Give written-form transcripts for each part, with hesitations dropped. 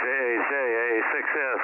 AA6S.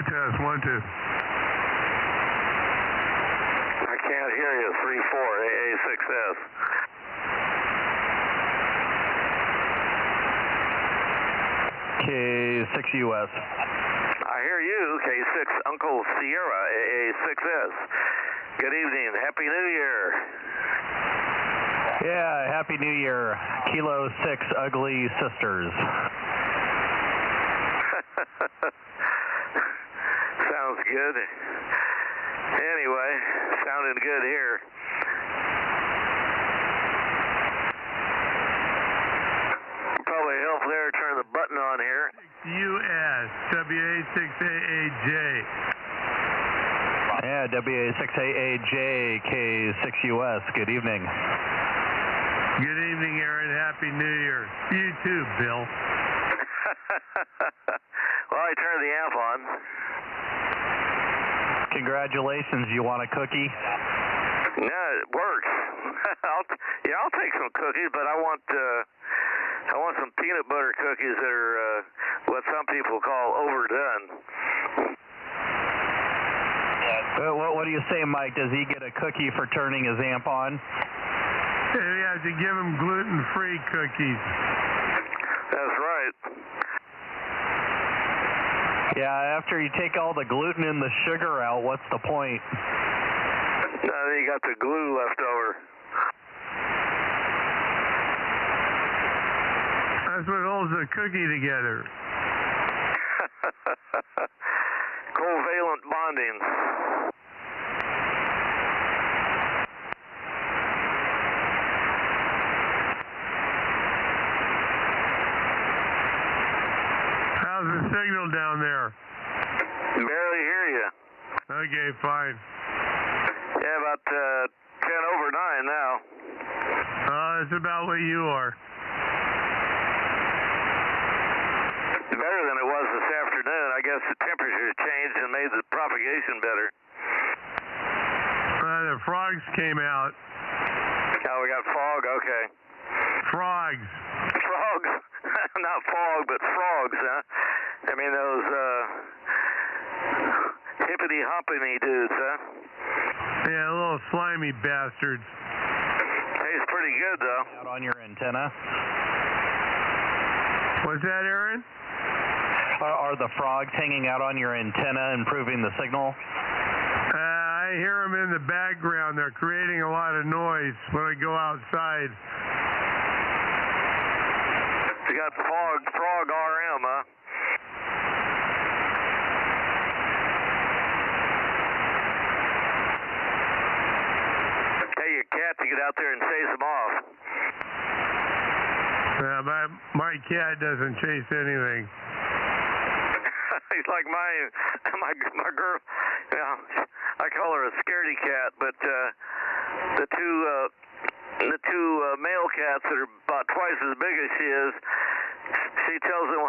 Test 1, 2. I can't hear you. 3-4 AA6S. K6US. I hear you. K6 Uncle Sierra AA6S. Good evening. Happy New Year. Yeah, Happy New Year. Kilo 6 Ugly Sisters. Sounds good. Anyway, sounding good here. Probably help there, turn the button on here. US, WA6AAJ. Yeah, WA6AAJ, K6US. Good evening. Good evening, Aaron. Happy New Year. You too, Bill. Well, I turned the amp on. Congratulations. You want a cookie? No, it works. I'll take some cookies, but I want some peanut butter cookies that are what some people call overdone. What do you say, Mike? Does he get a cookie for turning his amp on? We have to give him gluten-free cookies. That's right. Yeah, after you take all the gluten and the sugar out, what's the point? Then you got the glue left over. That's what holds the cookie together. Covalent bonding. How's the signal down there? Barely hear you. Okay, fine. Yeah, about 10/9 now. That's about what you are. Better than it was this afternoon. I guess the temperatures changed and made the propagation better. The frogs came out. Oh, we got fog? Okay. Frogs. Frogs? Not fog, but frogs, huh? I mean those hippity-hoppity dudes, huh? Yeah, little slimy bastards. Tastes pretty good, though. Out on your antenna. What's that, Aaron? Are the frogs hanging out on your antenna, improving the signal? I hear them in the background. They're creating a lot of noise when I go outside. You got frog RM, huh? Tell your cat to get out there and chase them off. my cat doesn't chase anything. He's like my girl. You know, I call her a scaredy cat, but the two male cats that are about twice as big as she is, she tells them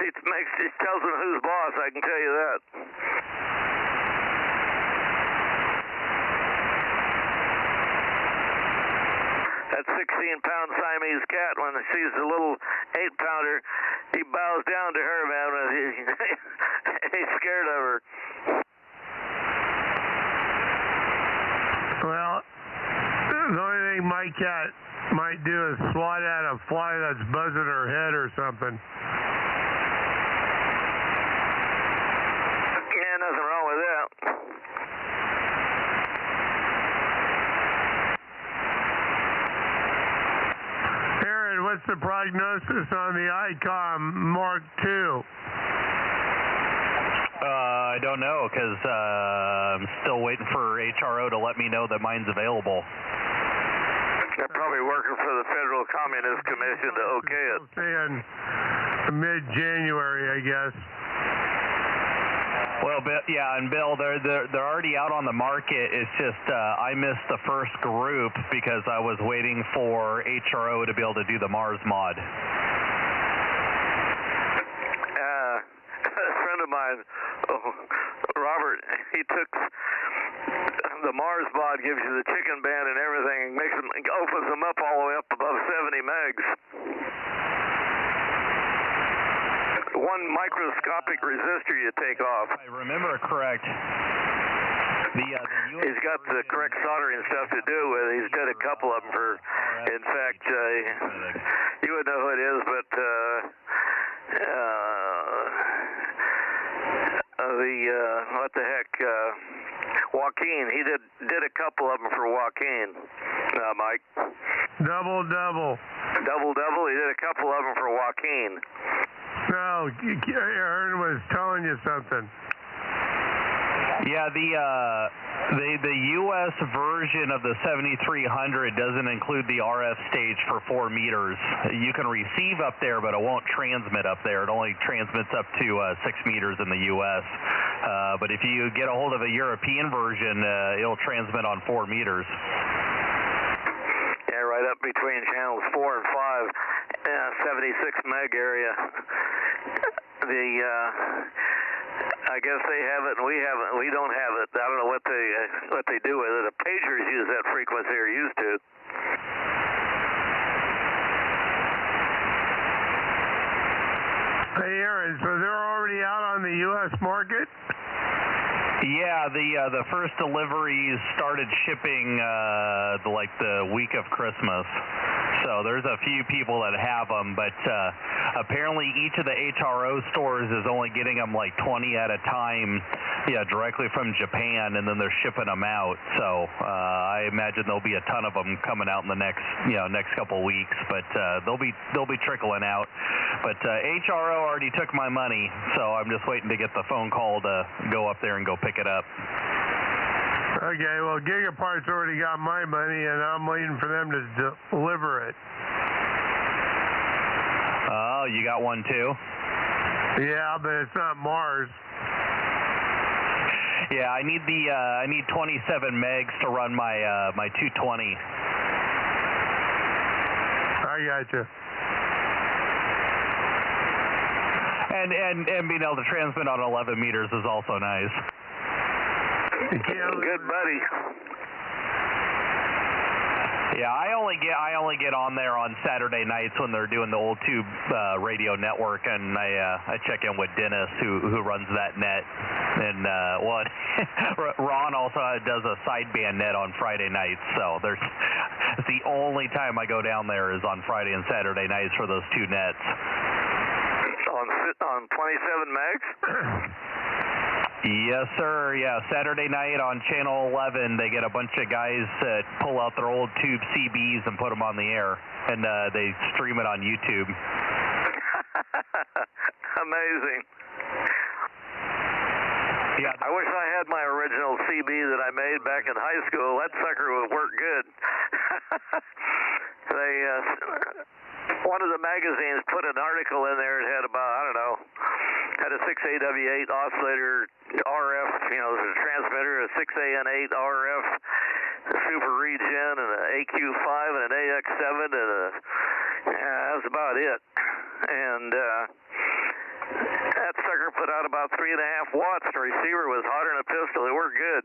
she tells them who's boss. I can tell you that. That 16-pound Siamese cat, when he sees the little 8-pounder, he bows down to her, man. He's scared of her. Well, the only thing my cat might do is swat at a fly that's buzzing her head or something. Yeah, nothing wrong with that. Aaron, what's the prognosis on the ICOM Mark II? I don't know, because I'm still waiting for HRO to let me know that mine's available. They're probably working for the Federal Communist Commission to okay it. Saying mid-January, I guess. Well, yeah, and Bill, they're already out on the market. It's just I missed the first group because I was waiting for HRO to be able to do the Mars mod. A friend of mine, Robert, he took the Mars mod, gives you the chicken band and everything, opens them up all the way up above 70 megs. One microscopic resistor you take off. I remember correct. He's got the correct soldering stuff to do with it. He's did a couple of them for, in fact, you would know who it is, but what the heck, Joaquin. He did a couple of them for Joaquin, Mike. Double. Double. He did a couple of them for Joaquin. No, Aaron was telling you something. Yeah, the U.S. version of the 7300 doesn't include the RF stage for 4 meters. You can receive up there, but it won't transmit up there. It only transmits up to 6 meters in the U.S. But if you get a hold of a European version, it'll transmit on 4 meters. Yeah, right up between channels 4 and 5, 76 meg area. I guess they have it and we haven't. We don't have it. I don't know what they do with it. The pagers use that frequency or used to. Hey, Aaron, so they're already out on the U.S. market? Yeah, the first deliveries started shipping like the week of Christmas. So there's a few people that have them, but apparently each of the HRO stores is only getting them like 20 at a time, directly from Japan, and then they're shipping them out. So I imagine there'll be a ton of them coming out in the next couple weeks, but they'll be trickling out. But HRO already took my money, so I'm just waiting to get the phone call to go up there and go pick it up. Okay, well, Gigapart's already got my money, and I'm waiting for them to deliver it. Oh, you got one too? Yeah, but it's not Mars. Yeah, I need 27 megs to run my 220. I got you. And being able to transmit on 11 meters is also nice. Good buddy. Yeah, I only get on there on Saturday nights when they're doing the old tube radio network, and I check in with Dennis who runs that net, and Ron also does a sideband net on Friday nights. So it's the only time I go down there is on Friday and Saturday nights for those two nets. On 27 megs? Yes, sir. Yeah, Saturday night on Channel 11, they get a bunch of guys that pull out their old tube CBs and put them on the air, and they stream it on YouTube. Amazing. Yeah. I wish I had my original CB that I made back in high school. That sucker would work good. one of the magazines put an article in there. It had about, I don't know, had a 6AW8 oscillator RF, the transmitter, a 6AN8 RF super regen, and an AQ5 and an AX7, and that was about it. And that sucker put out about 3.5 watts. The receiver was hotter than a pistol. It worked good.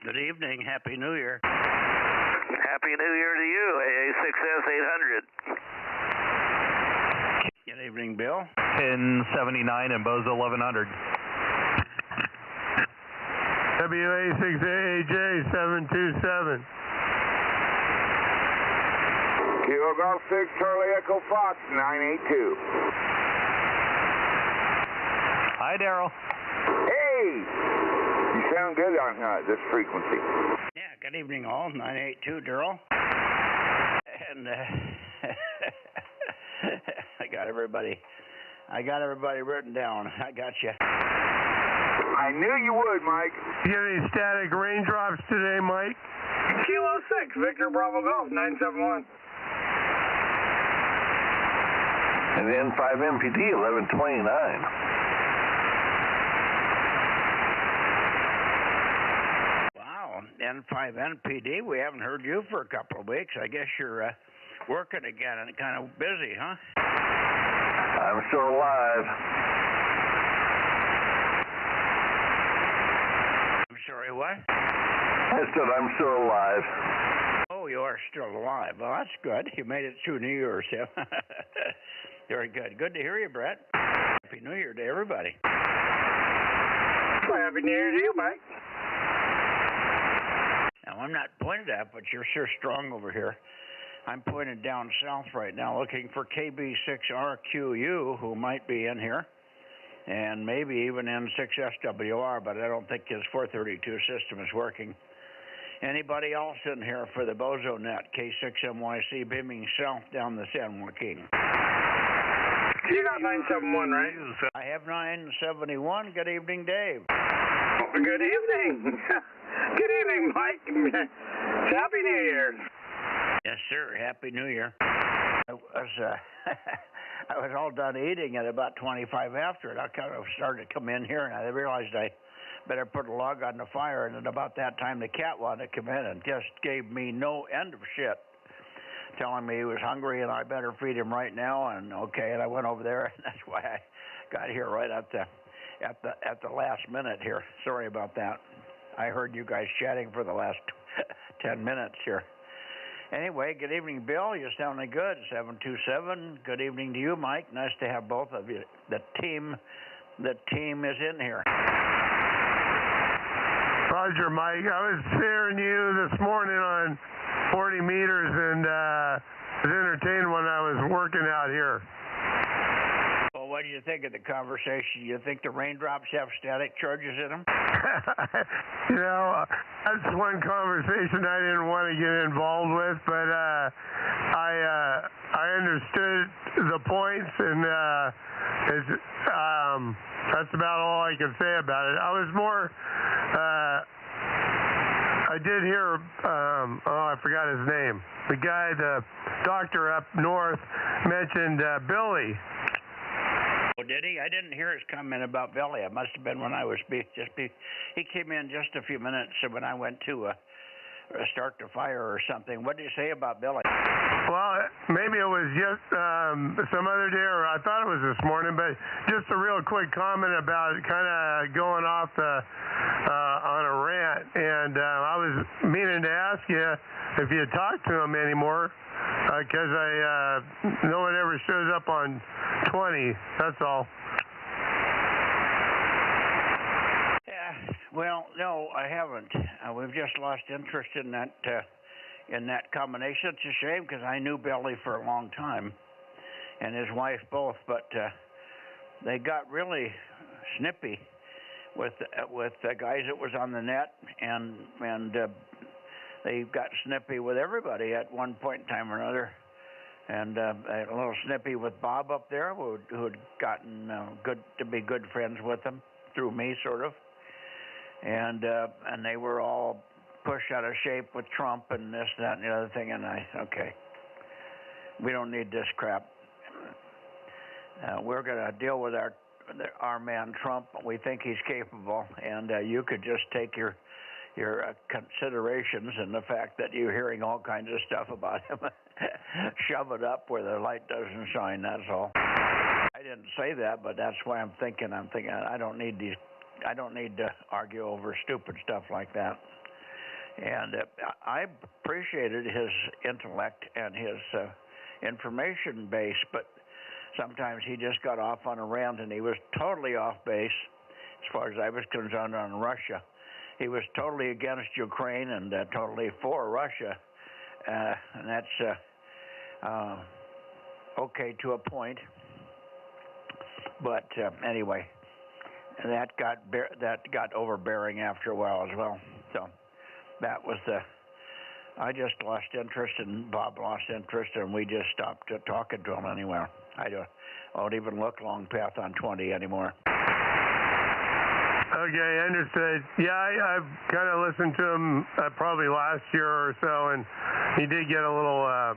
Good evening. Happy New Year. Happy New Year to you, AA6S800. Good evening, Bill. Pin 79 and Bozo 1100. WA6AJ727. Kilo Golf 6, Charlie Echo Fox, 982. Hi, Daryl. Hey! You sound good on this frequency. Yeah, good evening all. 982, Daryl. And I got everybody written down. I got you. I knew you would, Mike. You get any static raindrops today, Mike? Kilo 6, Victor Bravo Golf, 971. And N5 MPD 1129. Wow, N5 NPD. We haven't heard you for a couple of weeks. I guess you're working again and kind of busy, huh? I'm still alive. I'm sorry, what? I said I'm still alive. Oh, you are still alive. Well, that's good. You made it through New Year's. Very good. Good to hear you, Brett. Happy New Year to everybody. Well, Happy New Year to you, Mike. Now, I'm not pointed at, but you're sure strong over here. I'm pointed down south right now looking for KB6RQU, who might be in here, and maybe even N6SWR, but I don't think his 432 system is working. Anybody else in here for the Bozo Net, K6MYC, beaming south down the San Joaquin? You got 971, right? I have 971. Good evening, Dave. Good evening. Good evening, Mike. Happy New Year. Yes, sir. Happy New Year. I was all done eating at about 25 after it. I kind of started to come in here, and I realized I better put a log on the fire, and at about that time the cat wanted to come in and just gave me no end of shit, telling me he was hungry and I better feed him right now. And okay, and I went over there, and that's why I got here right at the last minute here. Sorry about that. I heard you guys chatting for the last 10 minutes here. Anyway, good evening, Bill. You're sounding good. 727. Good evening to you, Mike. Nice to have both of you. The team is in here. Roger, Mike. I was hearing you this morning on 40 meters and was entertained when I was working out here. Well, what do you think of the conversation? You think the raindrops have static charges in them? That's one conversation I didn't want to get involved with, but I understood the points, and that's about all I can say about it. I was more, I did hear, I forgot his name. The guy, the doctor up north, mentioned Billy. Oh, did he? I didn't hear his comment about Billy. It must have been when I was he came in just a few minutes when I went to start the fire or something. What did you say about Billy? Well, maybe it was just some other day, or I thought it was this morning, but just a real quick comment about kind of going off on a rant. And I was meaning to ask you if you talked to him anymore, because no one ever shows up on 20. That's all. Yeah. Well, no, I haven't. We've just lost interest in that combination. It's a shame because I knew Billy for a long time, and his wife both, but they got really snippy with the guys that was on the net, and they got snippy with everybody at one point in time or another, and a little snippy with Bob up there, who had gotten to be good friends with him through me, sort of, and they were all pushed out of shape with Trump and this, that, and the other thing. And okay, we don't need this crap. We're going to deal with our man Trump. We think he's capable, and you could just take your considerations and the fact that you're hearing all kinds of stuff about him, shove it up where the light doesn't shine. That's all. I didn't say that, but that's why I'm thinking I don't need to argue over stupid stuff like that. And I appreciated his intellect and his information base, but sometimes he just got off on a rant, and he was totally off base as far as I was concerned on Russia. He was totally against Ukraine and totally for Russia, and that's okay to a point. But anyway, that got overbearing after a while as well. So that was I just lost interest, and Bob lost interest, and we just stopped talking to him anywhere. I don't even look long path on 20 anymore. Okay, understood. Yeah, I've kind of listened to him probably last year or so, and he did get a little, I'll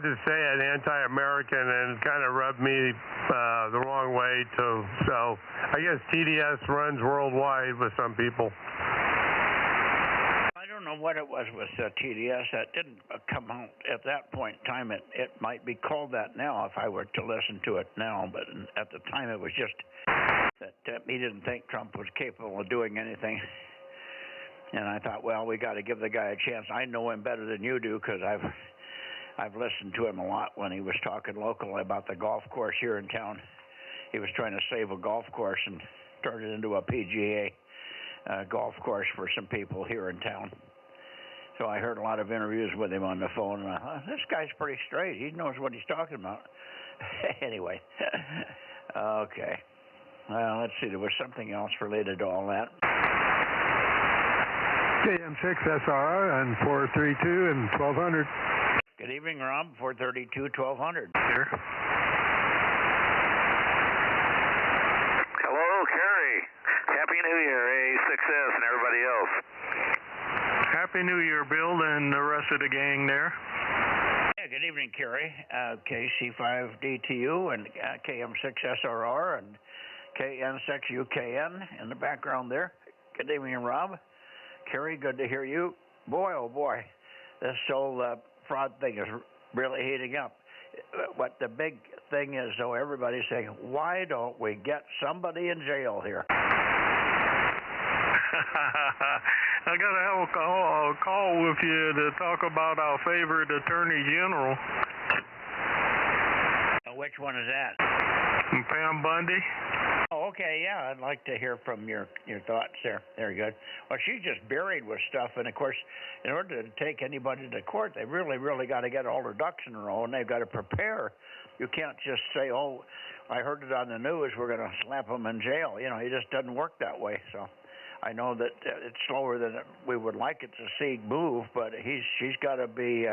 just say it, anti-American, and kind of rubbed me the wrong way too. So I guess TDS runs worldwide with some people. I don't know what it was with TDS. That didn't come out at that point in time. It might be called that now if I were to listen to it now, but at the time it was just that he didn't think Trump was capable of doing anything. And I thought, well, we got to give the guy a chance. I know him better than you do because I've listened to him a lot when he was talking locally about the golf course here in town. He was trying to save a golf course and turn it into a PGA golf course for some people here in town. So I heard a lot of interviews with him on the phone, and I thought, this guy's pretty straight. He knows what he's talking about. Anyway, okay. Well, let's see. There was something else related to all that. KM6SR and 432 and 1200. Good evening, Rob. 432, 1200. Sure. Hello, Kerry. Happy New Year, A6S and everybody else. Happy New Year, Bill, and the rest of the gang there. Yeah, good evening, Kerry. KC5DTU and KM6SRR and KN6UKN in the background there. Good evening, Rob. Kerry, good to hear you. Boy, oh boy, this whole fraud thing is really heating up. What the big thing is, though, everybody's saying, why don't we get somebody in jail here? I got to have a call with you to talk about our favorite Attorney General. Which one is that? Pam Bundy. Oh, okay, yeah, I'd like to hear from your thoughts there. Very good. Well, she's just buried with stuff, and of course, in order to take anybody to court, they really got to get all their ducks in a row, and they've got to prepare. You can't just say, oh, I heard it on the news, we're going to slap them in jail. You know, it just doesn't work that way. So I know that it's slower than we would like it to see move, but she's got to be,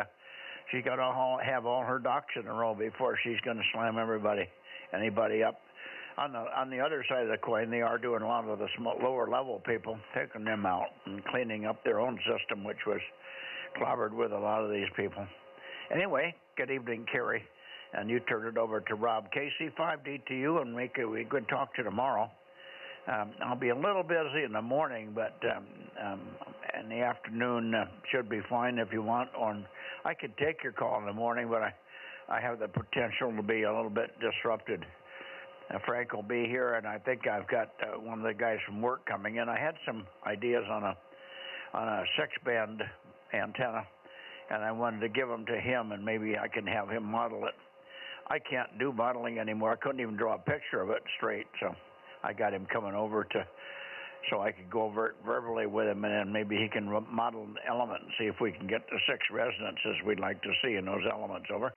she's got to have all her ducks in a row before she's going to slam anybody up. On the other side of the coin, they are doing a lot of the lower level people, taking them out and cleaning up their own system, which was clobbered with a lot of these people. Anyway, good evening, Kerry. And you turn it over to Rob. KC5DTU, and we could talk to tomorrow. I'll be a little busy in the morning, but in the afternoon should be fine if you want. I could take your call in the morning, but I have the potential to be a little bit disrupted. Frank will be here, and I think I've got one of the guys from work coming in. I had some ideas on a 6-band antenna, and I wanted to give them to him, and maybe I can have him model it. I can't do modeling anymore. I couldn't even draw a picture of it straight, so I got him coming over so I could go over it verbally with him, and then maybe he can model an element and see if we can get the 6 resonances we'd like to see in those elements. Over.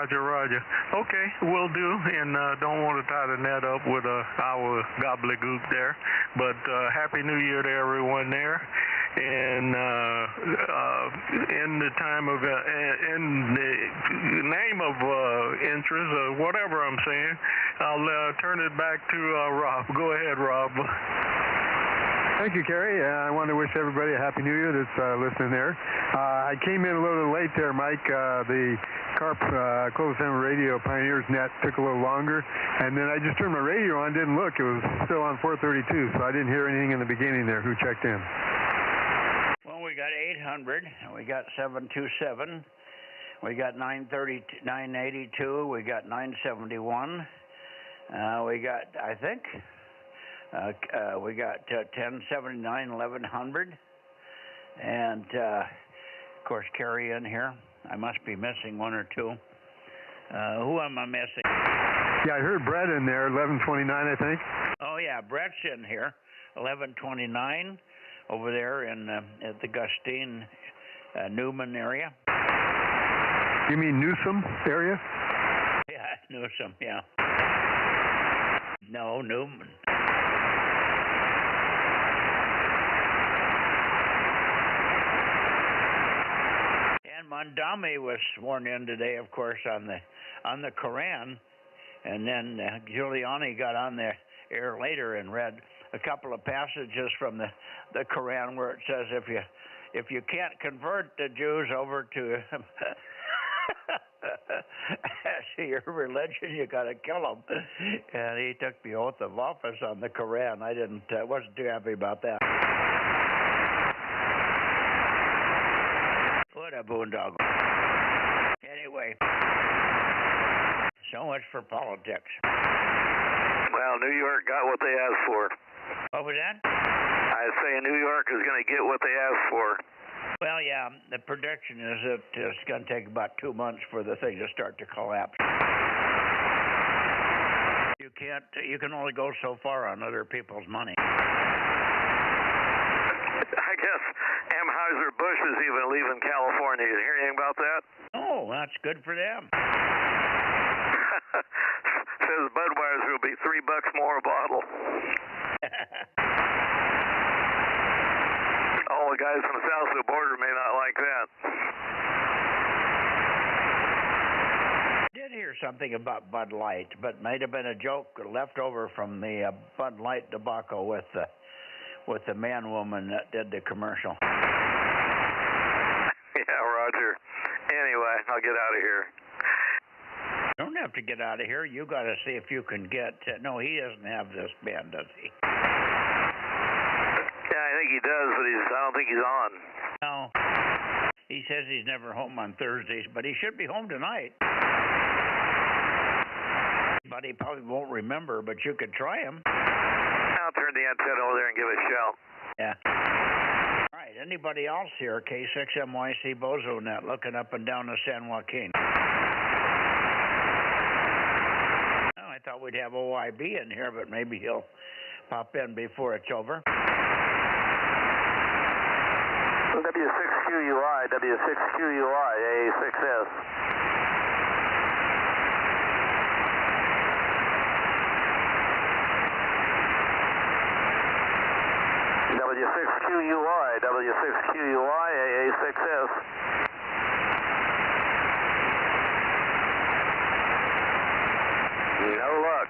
Roger. Okay, will do, and don't want to tie the net up with our gobbledygook there, but Happy New Year to everyone there. And in the time of in the name of interest or whatever I'm saying, I'll turn it back to Rob. Go ahead, Rob. Thank you, Kerry. I want to wish everybody a Happy New Year that's listening there. I came in a little late there, Mike. The CARP Clovis FM Radio Pioneers Net took a little longer, and then I just turned my radio on, didn't look. It was still on 432, so I didn't hear anything in the beginning there. Who checked in? Well, we got 800, we got 727, we got 930, 982, we got 971, we got, I think, we got 1079, 1100, and of course Kerry in here. I must be missing one or two. Who am I missing? Yeah, I heard Brett in there, 1129, I think. Oh yeah, Brett's in here, 1129, over there in at the Gustine Newman area. You mean Newsom area? Yeah, Newsom. Yeah. No, Newman. Mondami was sworn in today, of course, on the Koran, and then Giuliani got on the air later and read a couple of passages from the Koran where it says if you can't convert the Jews over to your religion, you got to kill them. And he took the oath of office on the Koran. I wasn't too happy about that. What a boondoggle. Anyway, so much for politics. Well, New York got what they asked for. What was that? I say New York is going to get what they asked for. Well, yeah, the prediction is that it's going to take about 2 months for the thing to start to collapse. You can only go so far on other people's money. I guess Anheuser-Busch is even leaving California. You hear anything about that? Oh, that's good for them. Says Budweiser will be $3 more a bottle. All the guys from the south of the border may not like that. Did hear something about Bud Light, but might have been a joke left over from the Bud Light debacle with the man-woman that did the commercial. Yeah, Roger. Anyway, I'll get out of here. You don't have to get out of here. You got to see if you can get... no, he doesn't have this band, does he? Yeah, I think he does, but I don't think he's on. No. He says he's never home on Thursdays, but he should be home tonight. But he probably won't remember, but you could try him. I'll turn the antenna over there and give it a shout. Yeah. All right. Anybody else here? K6MYC Bozo Net, looking up and down the San Joaquin. Oh, I thought we'd have OIB in here, but maybe he'll pop in before it's over. W6QUI, W6QUI, AA6S. W6QUI, W6QUI, AA6S. No luck.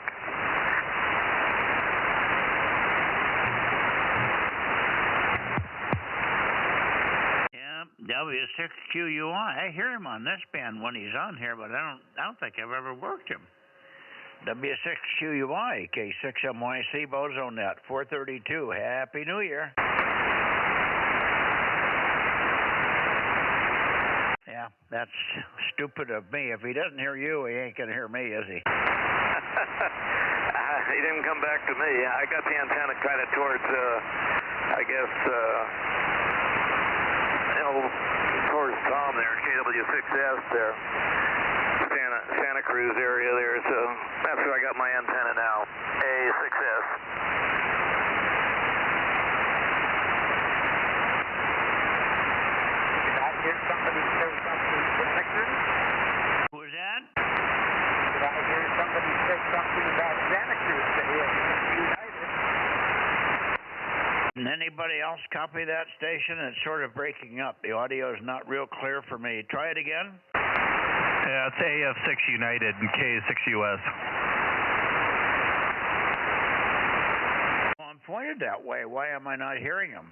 Yeah, W6QUI. I hear him on this band when he's on here, but I don't think I've ever worked him. W6QUI, K6MYC Bozo Net, 432. Happy New Year. Yeah, that's stupid of me. If he doesn't hear you, he ain't going to hear me, is he? He didn't come back to me. I got the antenna kind of towards, I guess, towards Tom there, KW6S there. Santa Cruz area there, so that's where I got my antenna now. A6S. Did I hear somebody say something Santa Cruz? Who was that? Did I hear somebody say something about Santa Cruz today? Can anybody else copy that station? It's sort of breaking up. The audio is not real clear for me. Try it again. Yeah, it's AF6 United and K6US. On pointed that way. Why am I not hearing them?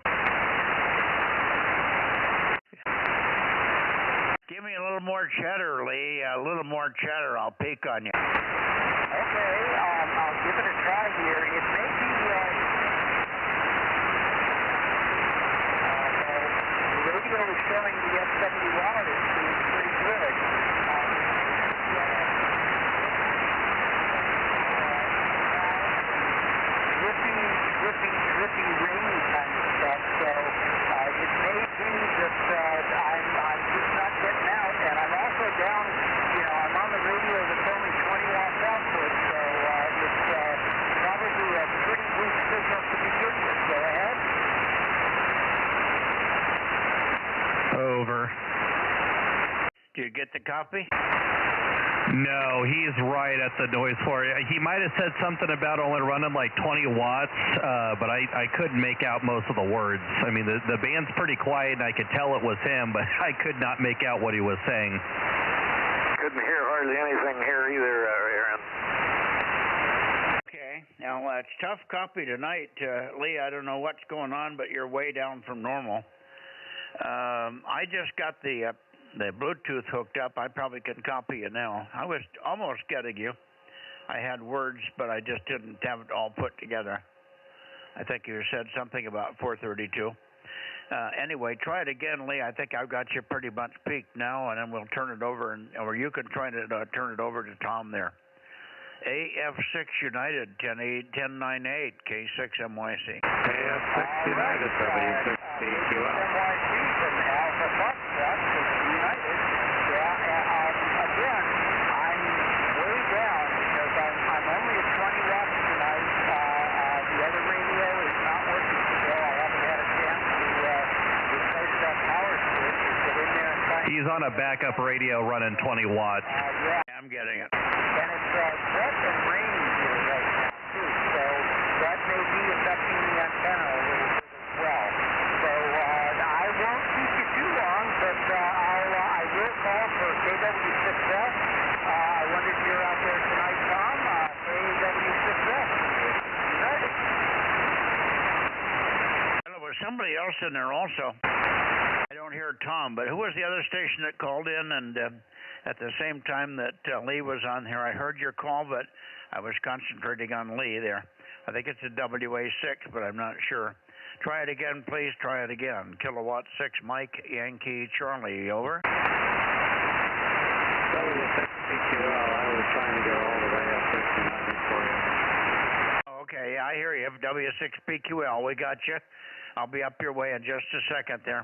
Give me a little more cheddar, Lee. A little more cheddar. I'll peek on you. Okay, I'll give it a try here. It may be, the radio is showing the SWR is pretty good. Dripping, rainy kind of stuff, so it may be that I'm just not getting out, and I'm also down, I'm on the radio that's only 20 watts output, so it's probably a pretty weak signal to begin with. Go ahead. Over. Did you get the copy? No, he's right at the noise floor. He might have said something about only running like 20 watts, but I couldn't make out most of the words. I mean, the band's pretty quiet, and I could tell it was him, but I could not make out what he was saying. Couldn't hear hardly anything here either, Aaron. Okay. Now, it's tough copy tonight. Lee, I don't know what's going on, but you're way down from normal. I just got the Bluetooth hooked up. I probably can copy you now. I was almost getting you. I had words, but I just didn't have it all put together. I think you said something about 432. Anyway, try it again, Lee. I think I've got you pretty much peaked now, and then we'll turn it over, or you can try to turn it over to Tom there. AF6 United, 1098, K6MYC. AF6 United, W6BQL. from Alpha Foxtrot from United. Again, I'm way down because I'm only at 20 watts tonight. The other radio is not working still. I haven't had a chance to replace that power switch or get in there and find. He's on a backup radio running 20 watts. Yeah, I'm getting it. and it's wet and rainy here right now too, so that may be affecting the antenna a little bit as well. So I won't keep you too long, but I will call for KW6S. I wonder if you're out there tonight, Tom. KW6S. United. Well, there was somebody else in there also. I don't hear Tom, but who was the other station that called in? And at the same time that Lee was on here, I heard your call, but I was concentrating on Lee there. I think it's a WA6, but I'm not sure. Try it again, please. Try it again. Kilowatt 6, Mike, Yankee, Charlie, over. W6BQL, I was trying to get all the way up 69 for you. Okay, I hear you. W6BQL, we got you. I'll be up your way in just a second there.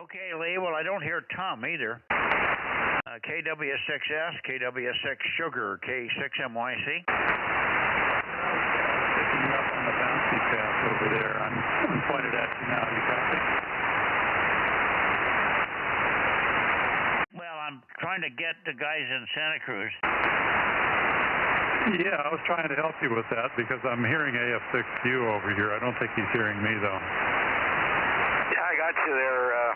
Okay, Lee, well, I don't hear Tom either. KW6S, KW6 Sugar, K6MYC. Picking up on the bouncy path over there. I'm pointed at you now. You copy? Well, I'm trying to get the guys in Santa Cruz. Yeah, I was trying to help you with that because I'm hearing AF6U over here. I don't think he's hearing me, though. Yeah, I got you there.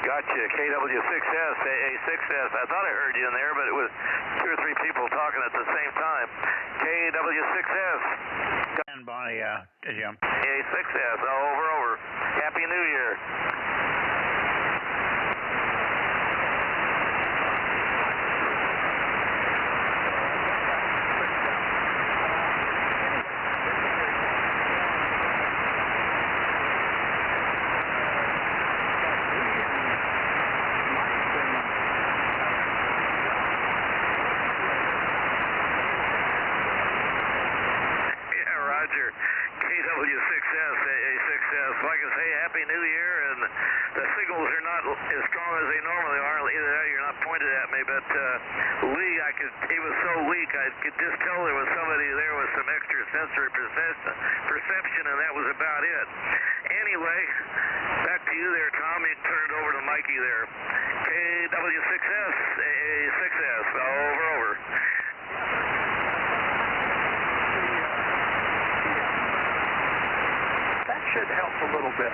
Got you. KW6S, AA6S. I thought I heard you in there, but it was 2 or 3 people talking at the same time. KW6S. And by Jim. AA6S. Over. Happy New Year. KW6S, AA6S. Like I say, Happy New Year, and the signals are not as strong as they normally are. Either that, you're not pointed at me, but Lee, he was so weak, I could just tell there was somebody there with some extra sensory perception, and that was about it. Anyway, back to you there, Tom. You can turn it over to Mikey there. KW6S, AA6S. Over. That should help a little bit.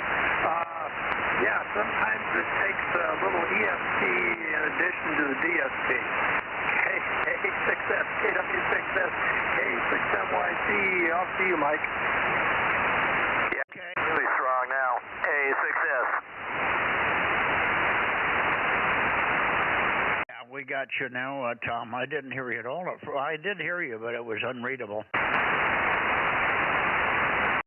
Yeah, sometimes it takes a little ESP in addition to the DSP. K6S, KW6S, K6MYC. Off to you, Mike. Yeah, okay. Really strong now. A6S. Yeah, we got you now, Tom. I didn't hear you at all. I did hear you, but it was unreadable.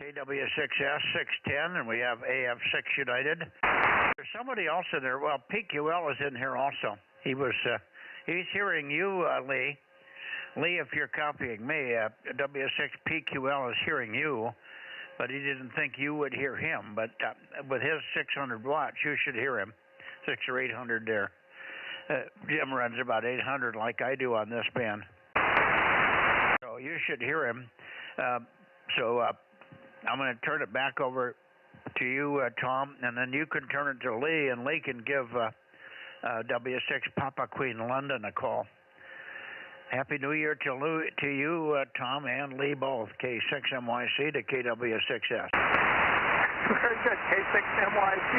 KW6S 610, and we have AF6 United. There's somebody else in there. Well, PQL is in here also. He's hearing you, Lee. Lee, if you're copying me, W6PQL is hearing you, but he didn't think you would hear him. But with his 600 watts, you should hear him. 600 or 800 there. Jim runs about 800 like I do on this band. So you should hear him. I'm going to turn it back over to you, Tom, and then you can turn it to Lee, and Lee can give W6 Papa Queen London a call. Happy New Year to you, Tom, and Lee both, K6MYC to KW6S. Very good, K6MYC,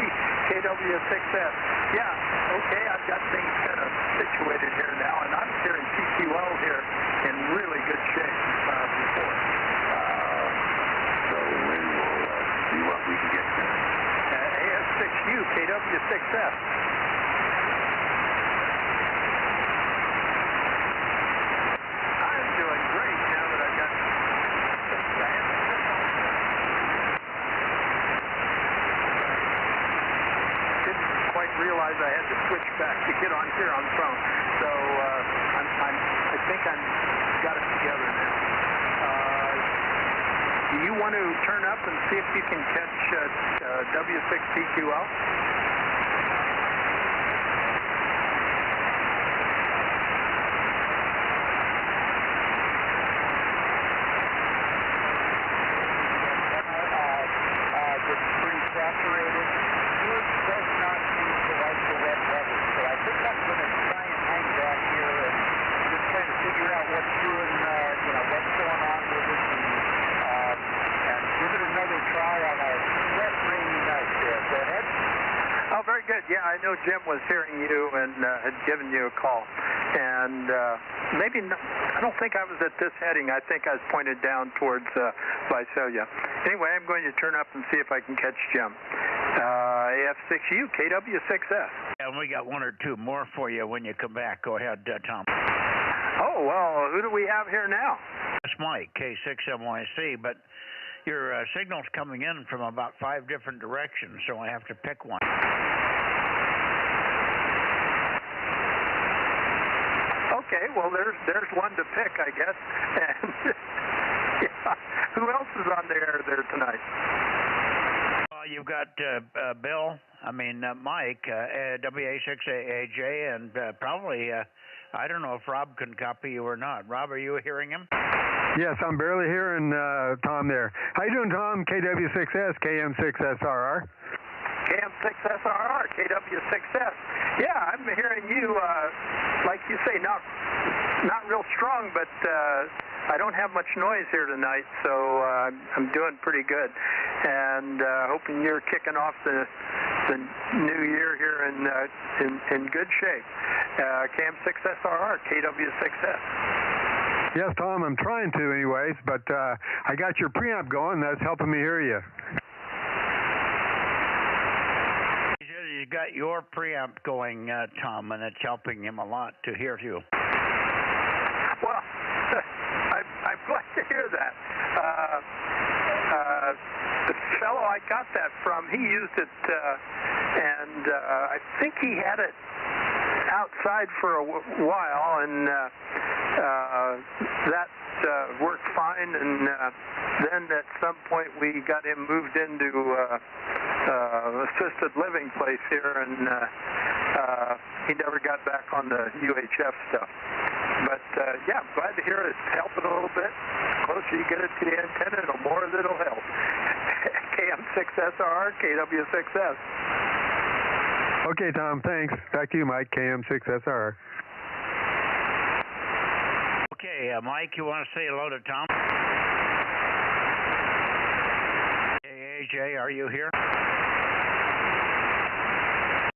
KW6S. Yeah, okay, I've got things kind of situated here now, and I'm hearing PQL here in really good shape before. So we will see what we can get done. AF6U, KW6S. I'm doing great now that I've got didn't quite realize I had to switch back to get on here on phone. So I think I've got it together now. Do you want to turn up and see if you can catch W6PQL? It's pretty saturated. Yours does not seem to like the wet weather, so I think I'm going to try and hang back here and just try to figure out what's doing, what's going on with it, and give it another try on a wet, rainy night there. Go ahead. Oh, very good. Yeah, I know Jim was hearing you and had given you a call. And I don't think I was at this heading. I think I was pointed down towards Visalia. Anyway, I'm going to turn up and see if I can catch Jim. AF6U, KW6S. And we got one or two more for you when you come back. Go ahead, Tom. Oh, well, who do we have here now? That's Mike, K6MYC, but your signal's coming in from about 5 different directions, so I have to pick one. Okay, well, there's one to pick, I guess. And yeah, who else is on the air there tonight? You've got Mike, WA6AJ, and probably, I don't know if Rob can copy you or not. Rob, are you hearing him? Yes, I'm barely hearing Tom there. How you doing, Tom? KW6S, KM6SRR. KM6SRR, KW6S. Yeah, I'm hearing you, like you say, not real strong, but I don't have much noise here tonight, so I'm doing pretty good. And hoping you're kicking off the new year here in good shape. KM6SRR, KW6S. Yes, Tom, I'm trying to anyways, but I got your preamp going. That's helping me hear you. He's got your preamp going, Tom, and it's helping him a lot to hear you. Well, I'm glad to hear that. The fellow I got that from, he used it, and I think he had it outside for a while, and that worked fine, and then at some point we got him moved into assisted living place here, and he never got back on the UHF stuff. But yeah, I'm glad to hear it's helping a little bit. The closer you get it to the antenna, the more it'll help. KM6SR, KW6S. Okay, Tom, thanks. Back to you, Mike, KM6SR. Okay, Mike, you want to say hello to Tom? Hey, AJ, are you here?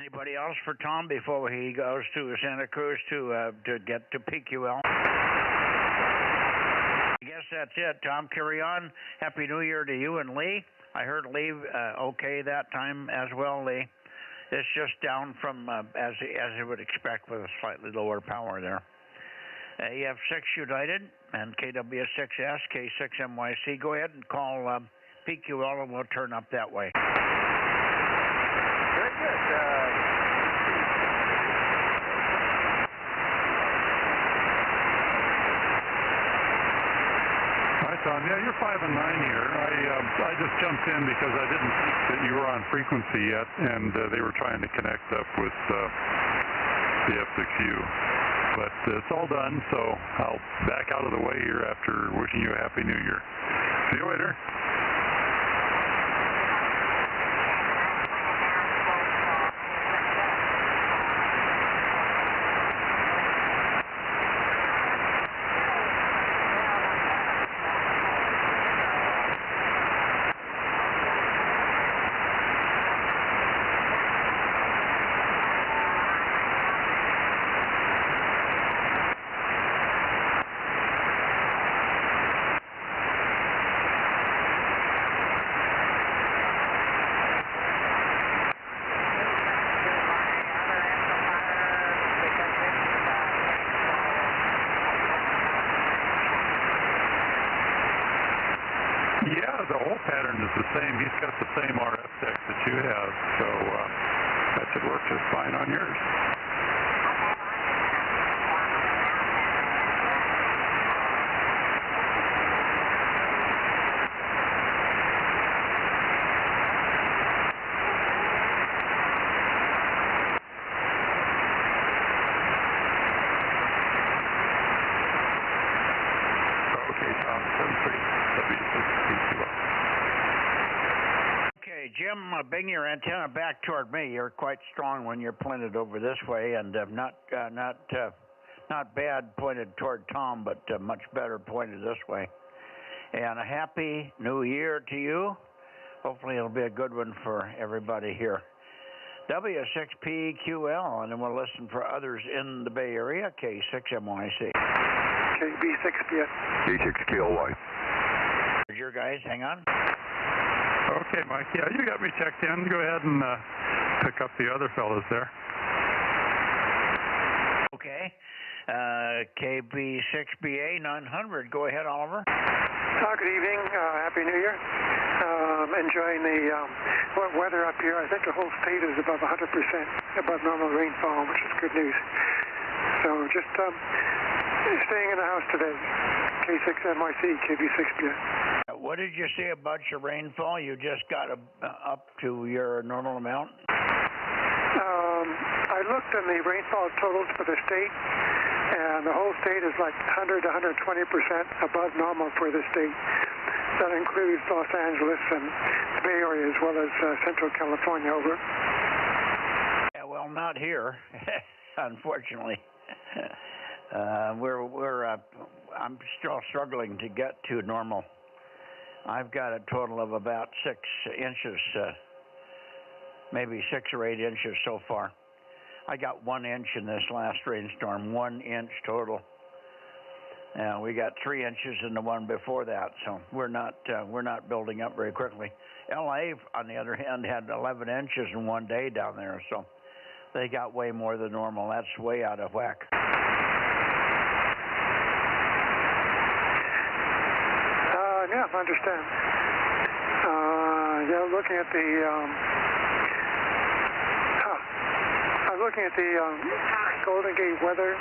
Anybody else for Tom before he goes to Santa Cruz to get to PQL? I guess that's it. Tom, carry on. Happy New Year to you and Lee. I heard Lee okay that time as well, Lee. It's just down from, as you would expect, with a slightly lower power there. EF6 United and KW6S, K6MYC. Go ahead and call PQL and we'll turn up that way. Very good. Hi, Tom. Yeah, you're 5 and 9 here. I just jumped in because I didn't think that you were on frequency yet, and they were trying to connect up with the F6U. But it's all done, so I'll back out of the way here after wishing you a Happy New Year. See you later. Yeah, the whole pattern is the same. He's got the same RF deck that you have, so that should work just fine on yours. Okay, Tom, 73. Okay, Jim, bring your antenna back toward me. You're quite strong when you're pointed over this way, and not bad pointed toward Tom, but much better pointed this way. And a Happy New Year to you. Hopefully it'll be a good one for everybody here. W6PQL, and then we'll listen for others in the Bay Area, K6MYC. KB6PF. K6KLY. Your guys, hang on. Okay, Mike. Yeah, you got me checked in. Go ahead and pick up the other fellas there. Okay. KB6BA 900. Go ahead, Oliver. Good evening. Happy New Year. Enjoying the weather up here. I think the whole state is above 100% above normal rainfall, which is good news. So just staying in the house today. K6MYC, KB6BA. What did you say about your rainfall? You just got up to your normal amount? I looked in the rainfall totals for the state, and the whole state is like 100 to 120% above normal for the state. That includes Los Angeles and the Bay Area as well as Central California. Over. Yeah, well, not here, unfortunately. I'm still struggling to get to normal. I've got a total of about 6 inches, maybe 6 or 8 inches so far. I got 1 inch in this last rainstorm, 1 inch total. We got 3 inches in the one before that, so we're not building up very quickly. LA, on the other hand, had 11 inches in one day down there, so they got way more than normal. That's way out of whack. Yeah, I understand. Looking at the I'm looking at the Golden Gate weather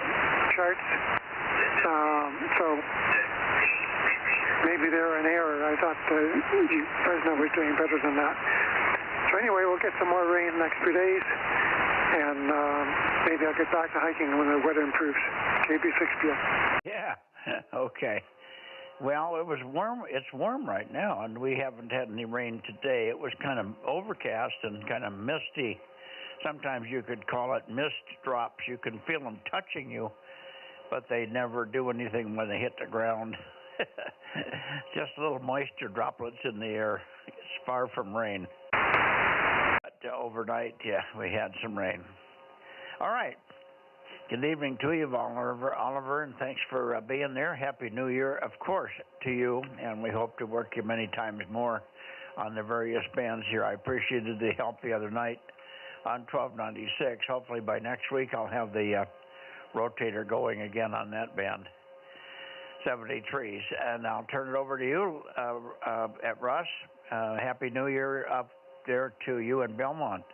charts. So maybe they're in error. I thought Fresno was doing better than that. So anyway, we'll get some more rain the next few days, and maybe I'll get back to hiking when the weather improves. KB6PF. Yeah. Okay. Well, it was warm. It's warm right now, and we haven't had any rain today. It was kind of overcast and kind of misty. Sometimes you could call it mist drops. You can feel them touching you, but they never do anything when they hit the ground. Just little moisture droplets in the air. It's far from rain. But overnight, yeah, we had some rain. All right. Good evening to you, Oliver, and thanks for being there. Happy New Year, of course, to you, and we hope to work you many times more on the various bands here. I appreciated the help the other night on 1296. Hopefully by next week I'll have the rotator going again on that band, 73s. And I'll turn it over to you, at Russ. Happy New Year up there to you in Belmont.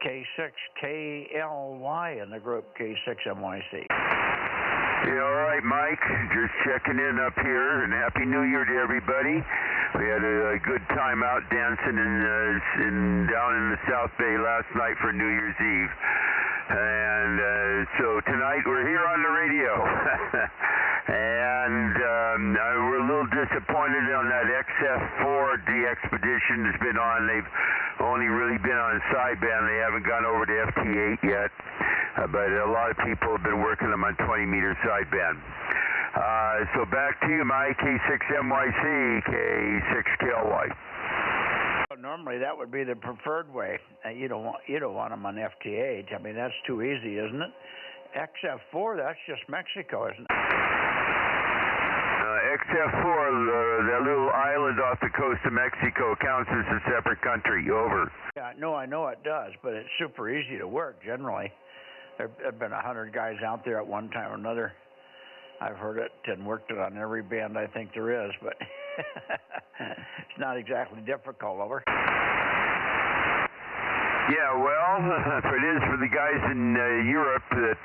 K6KLY in the group, K6MYC. Yeah, all right, Mike. Just checking in up here, and Happy New Year to everybody. We had a good time out dancing down in the South Bay last night for New Year's Eve. And so tonight we're here on the radio. And we're a little disappointed on that XF4 the expedition has been on. They've only really been on sideband. They haven't gone over to FT8 yet. But a lot of people have been working them on 20-meter sideband. So back to you, Mike. K6MYC, K6KLY. Normally that would be the preferred way. You don't want them on FT8. I mean, that's too easy, isn't it? XF4, that's just Mexico, isn't it? XF4, that little island off the coast of Mexico, counts as a separate country. Over. Yeah, no, I know it does, but it's super easy to work generally. There have been 100 guys out there at one time or another. I've heard it and worked it on every band I think there is, but it's not exactly difficult, over. Yeah, well, it is for the guys in Europe that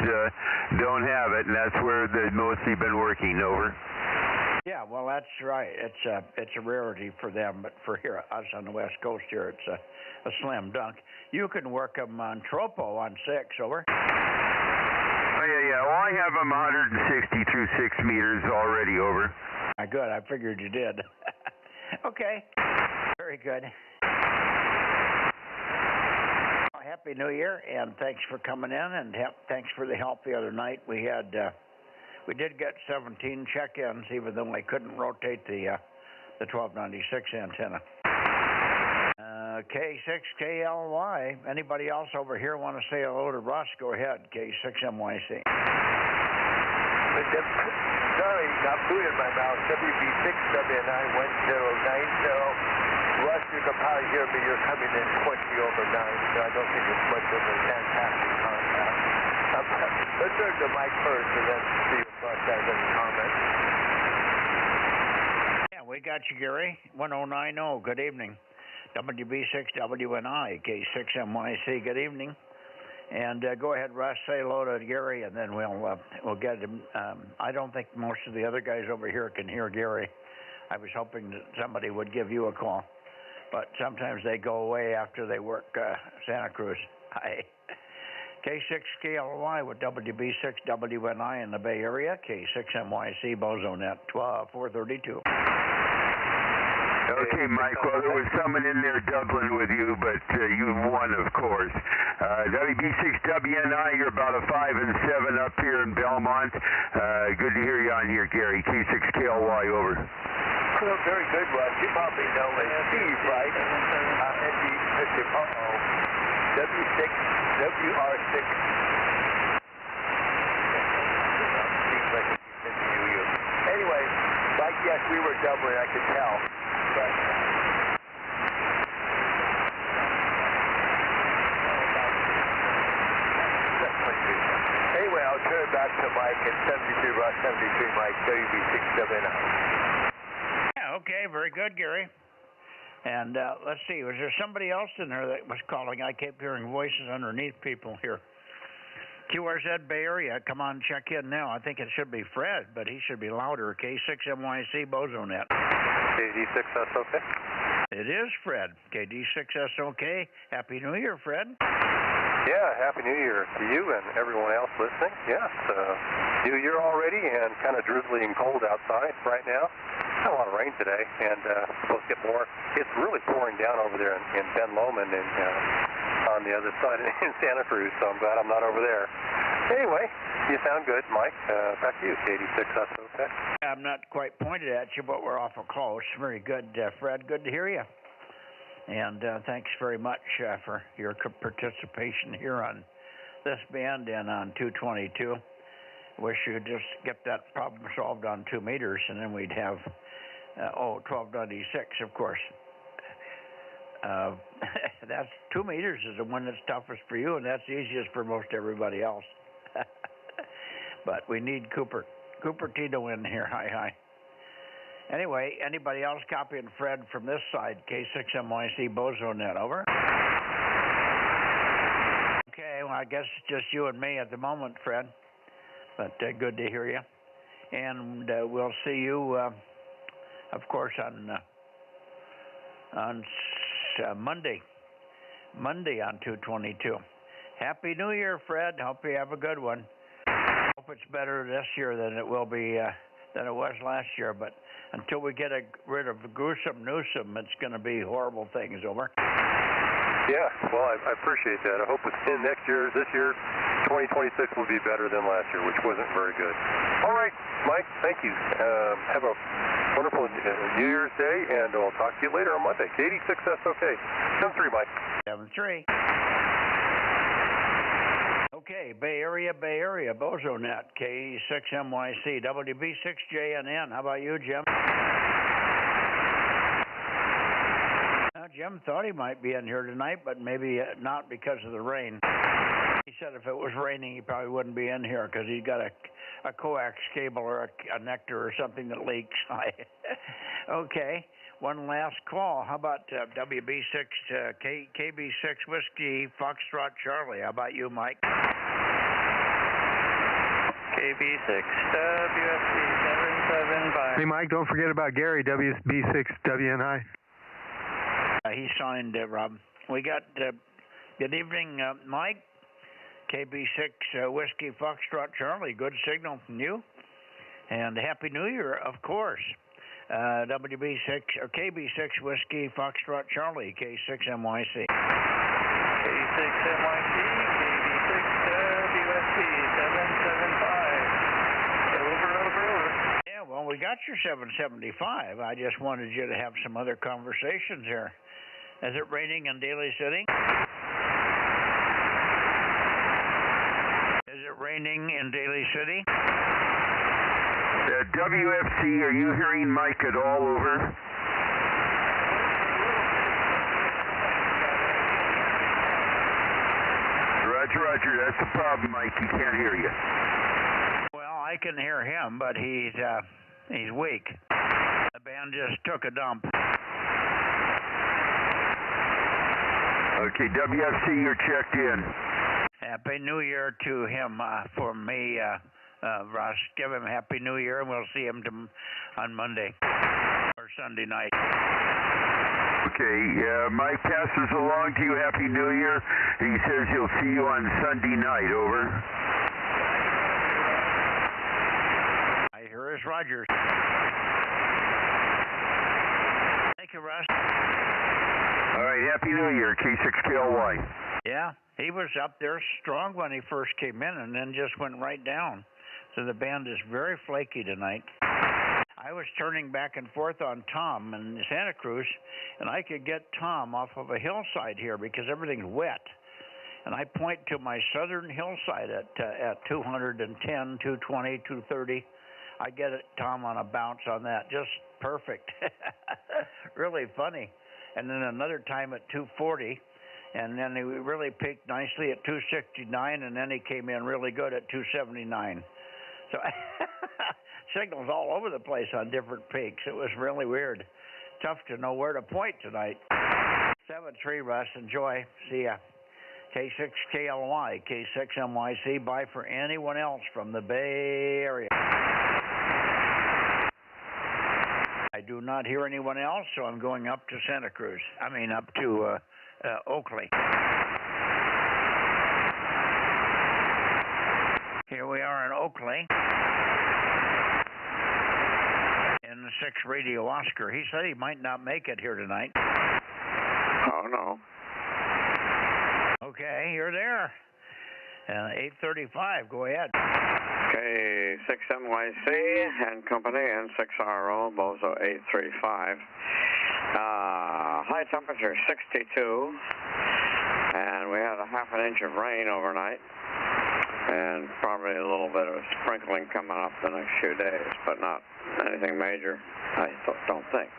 don't have it, and that's where they've mostly been working, over. Yeah, well, that's right. It's a rarity for them, but for here, us on the West Coast here, it's a slam dunk. You can work them on Tropo on 6, over. Oh, yeah. Well, I have them 160 through 6 meters already, over. Good. I figured you did. Okay. Very good. Well, Happy New Year, and thanks for coming in, and thanks for the help the other night. We did get 17 check-ins, even though I couldn't rotate the 1296 antenna. K6KLY. Anybody else over here want to say hello to Russ? Go ahead, K6MYC. Sorry, got food in my mouth. WB6W91090. Russ, you can probably hear me. You're coming in 20 over 9, so I don't think it's much of a fantastic contact. Let's turn to Mike first and then see if Russ has any comments. Yeah, we got you, Gary. 1090. Good evening. WB6WNI, K6MYC. Good evening. And go ahead, Russ, say hello to Gary, and then we'll get him. I don't think most of the other guys over here can hear Gary. I was hoping that somebody would give you a call, but sometimes they go away after they work Santa Cruz. Hi. K6KLY with WB6WNI in the Bay Area, K6MYC, Bozo Net, 432. Okay, Mike, well, there was someone in there doubling with you, but you won, of course. WB6WNI, you're about a 5 and 7 up here in Belmont. Good to hear you on here, Gary. K6KLY, over. Well, very good, Russ. You probably know Steve, right? W6, WR6. Anyway, like, yes, we were doubling, I could tell. But anyway, I'll turn it back to Mike at 73 Russ, 73 Mike, WB6WNI. Yeah, okay, very good, Gary. And let's see, was there somebody else in there that was calling? I kept hearing voices underneath people here. QRZ Bay Area, come on, check in now. I think it should be Fred, but he should be louder. K6MYC, Bozo Net. KD6SOK. It is Fred. KD6SOK. Happy New Year, Fred. Yeah, Happy New Year to you and everyone else listening. Yes, New Year already and kind of drizzly and cold outside right now. Had a lot of rain today and supposed to get more. It's really pouring down over there in Ben Lomond and on the other side in Santa Cruz, so I'm glad I'm not over there. Anyway, you sound good, Mike. Back to you, KD6SOK. I'm not quite pointed at you, but we're awful close. Very good, Fred. Good to hear you. And thanks very much for your participation here on this band and on 222. Wish you could just get that problem solved on 2 meters, and then we'd have 1296, of course. That's 2 meters is the one that's toughest for you, and that's easiest for most everybody else. But we need Cupertino in here. Hi. Anyway, anybody else copying Fred from this side? K6MYC Bozo Net, over. Okay, well, I guess it's just you and me at the moment, Fred. But good to hear you. And we'll see you, of course, on Monday. Monday on 222. Happy New Year, Fred. Hope you have a good one. Hope it's better this year than it will be than it was last year. But until we get rid of gruesome Newsom, it's going to be horrible things. Over. Yeah, well, I appreciate that. I hope this year, 2026 will be better than last year, which wasn't very good. All right, Mike, thank you. Have a wonderful New Year's Day, and we'll talk to you later on Monday. K86SOK. 7-3, Mike. 7-3. Okay, Bay Area, Bozo Net, K6MYC, WB6JNN. How about you, Jim? Jim thought he might be in here tonight, but maybe not because of the rain. He said if it was raining, he probably wouldn't be in here because he's got a coax cable or a nectar or something that leaks. Okay, one last call. How about WB6, KB6 Whiskey Foxtrot Charlie? How about you, Mike? KB6 WFC 775. Hey, Mike, don't forget about Gary, WB6 WNI. He signed, Rob. We got good evening, Mike. KB6 Whiskey Foxtrot Charlie. Good signal from you. And Happy New Year, of course. WB6 or KB6 Whiskey Foxtrot Charlie, K6MYC. K6MYC, KB6 WSC 775. Over. Yeah, well, we got your 775. I just wanted you to have some other conversations here. Is it raining in Daly City? Is it raining in Daly City? WFC, are you hearing Mike at all? Over. Roger, that's the problem, Mike. He can't hear you. Well, I can hear him, but he's weak. The band just took a dump. Okay, WFC, you're checked in. Happy New Year to him for me, Russ. Give him Happy New Year, and we'll see him on Monday or Sunday night. Okay, Mike passes along to you Happy New Year. He says he'll see you on Sunday night. Over. I hear his Rogers. Thank you, Russ. All right, Happy New Year, K6KLY. Yeah, he was up there strong when he first came in and then just went right down. So the band is very flaky tonight. I was turning back and forth on Tom in Santa Cruz, and I could get Tom off of a hillside here because everything's wet. And I point to my southern hillside at 210, 220, 230. I get it, Tom, on a bounce on that. Just perfect. Really funny. And then another time at 240, and then he really peaked nicely at 269, and then he came in really good at 279. So signals all over the place on different peaks. It was really weird. Tough to know where to point tonight. 7-3, Russ. Enjoy. See ya. K6KLY, K6MYC. Bye for anyone else from the Bay Area. I do not hear anyone else, so I'm going up to Santa Cruz. I mean, up to Oakley. Here we are in Oakley. In the 6 Radio Oscar. He said he might not make it here tonight. Oh, no. Okay, you're there. 8:35, go ahead. K6MYC and Company and 6RO, Bozo 835. high temperature 62, and we had a half an inch of rain overnight, and probably a little bit of sprinkling coming up the next few days, but not anything major, I don't think.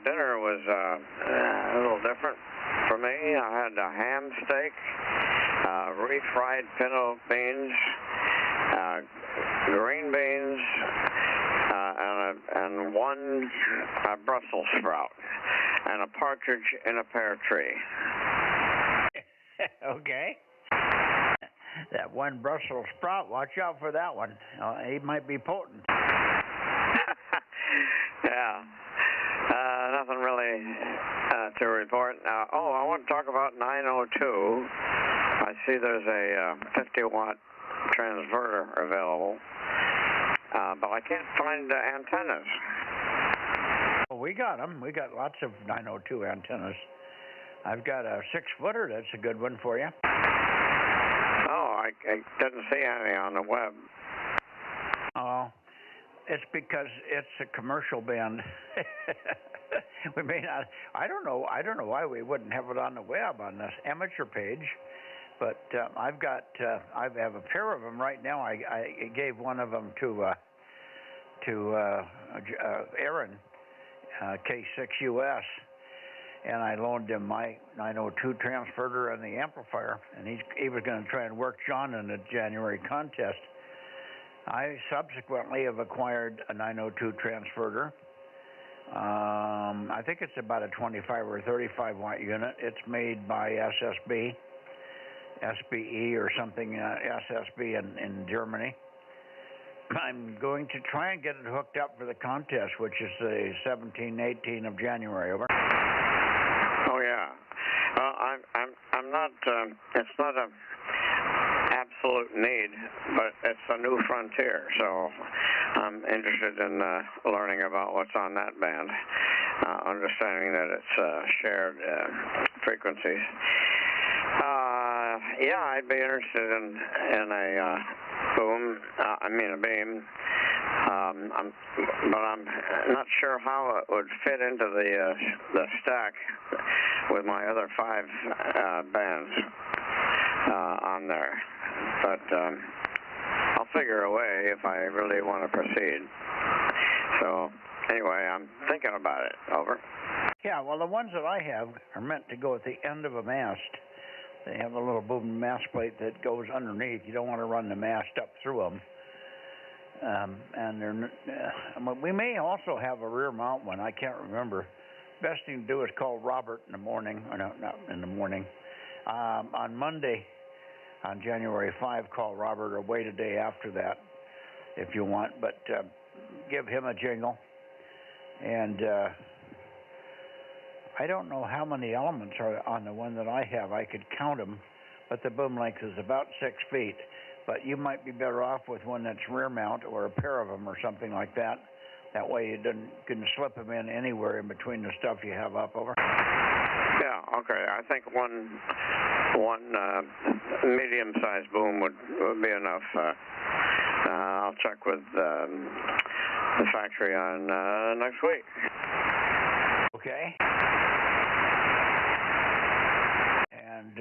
Dinner was a little different for me. I had a ham steak, refried pinto beans, green beans, and one Brussels sprout, and a partridge in a pear tree. Okay. That one Brussels sprout, watch out for that one. He might be potent. Yeah. Nothing really to report. I want to talk about 902. I see there's a 50-watt transverter available, but I can't find the antennas. Well, we got them. We got lots of 902 antennas. I've got a 6-footer. That's a good one for you. Oh, I didn't see any on the web. Oh, it's because it's a commercial band. We may not. I don't know why we wouldn't have it on the web on this amateur page, but I have a pair of them right now. I gave one of them to Aaron, K6US, and I loaned him my 902 transverter and the amplifier, and he was going to try and work John in the January contest. I subsequently have acquired a 902 transverter. I think it's about a 25 or 35 watt unit. It's made by SBE or something, SSB in Germany. I'm going to try and get it hooked up for the contest, which is the 17-18 of January. Over. Oh yeah. I'm not. It's not a absolute need, but it's a new frontier, so I'm interested in learning about what's on that band, understanding that it's shared frequencies. Yeah, I'd be interested in a boom. A beam. But I'm not sure how it would fit into the stack with my other 5 bands on there. But I'll figure a way if I really want to proceed. So anyway, I'm thinking about it. Over. Yeah, well, the ones that I have are meant to go at the end of a mast. They have a little boom mast plate that goes underneath. You don't want to run the mast up through them. And we may also have a rear mount one. I can't remember. Best thing to do is call Robert in the morning. Or no, not in the morning. On Monday, on January 5, call Robert, or wait a day after that if you want. But give him a jingle. And I don't know how many elements are on the one that I have. I could count them, but the boom length is about 6 feet. But you might be better off with one that's rear mount or a pair of them or something like that. That way you can slip them in anywhere in between the stuff you have up. Over. Yeah, okay. I think one medium-sized boom would be enough. I'll check with the factory on next week. Okay. And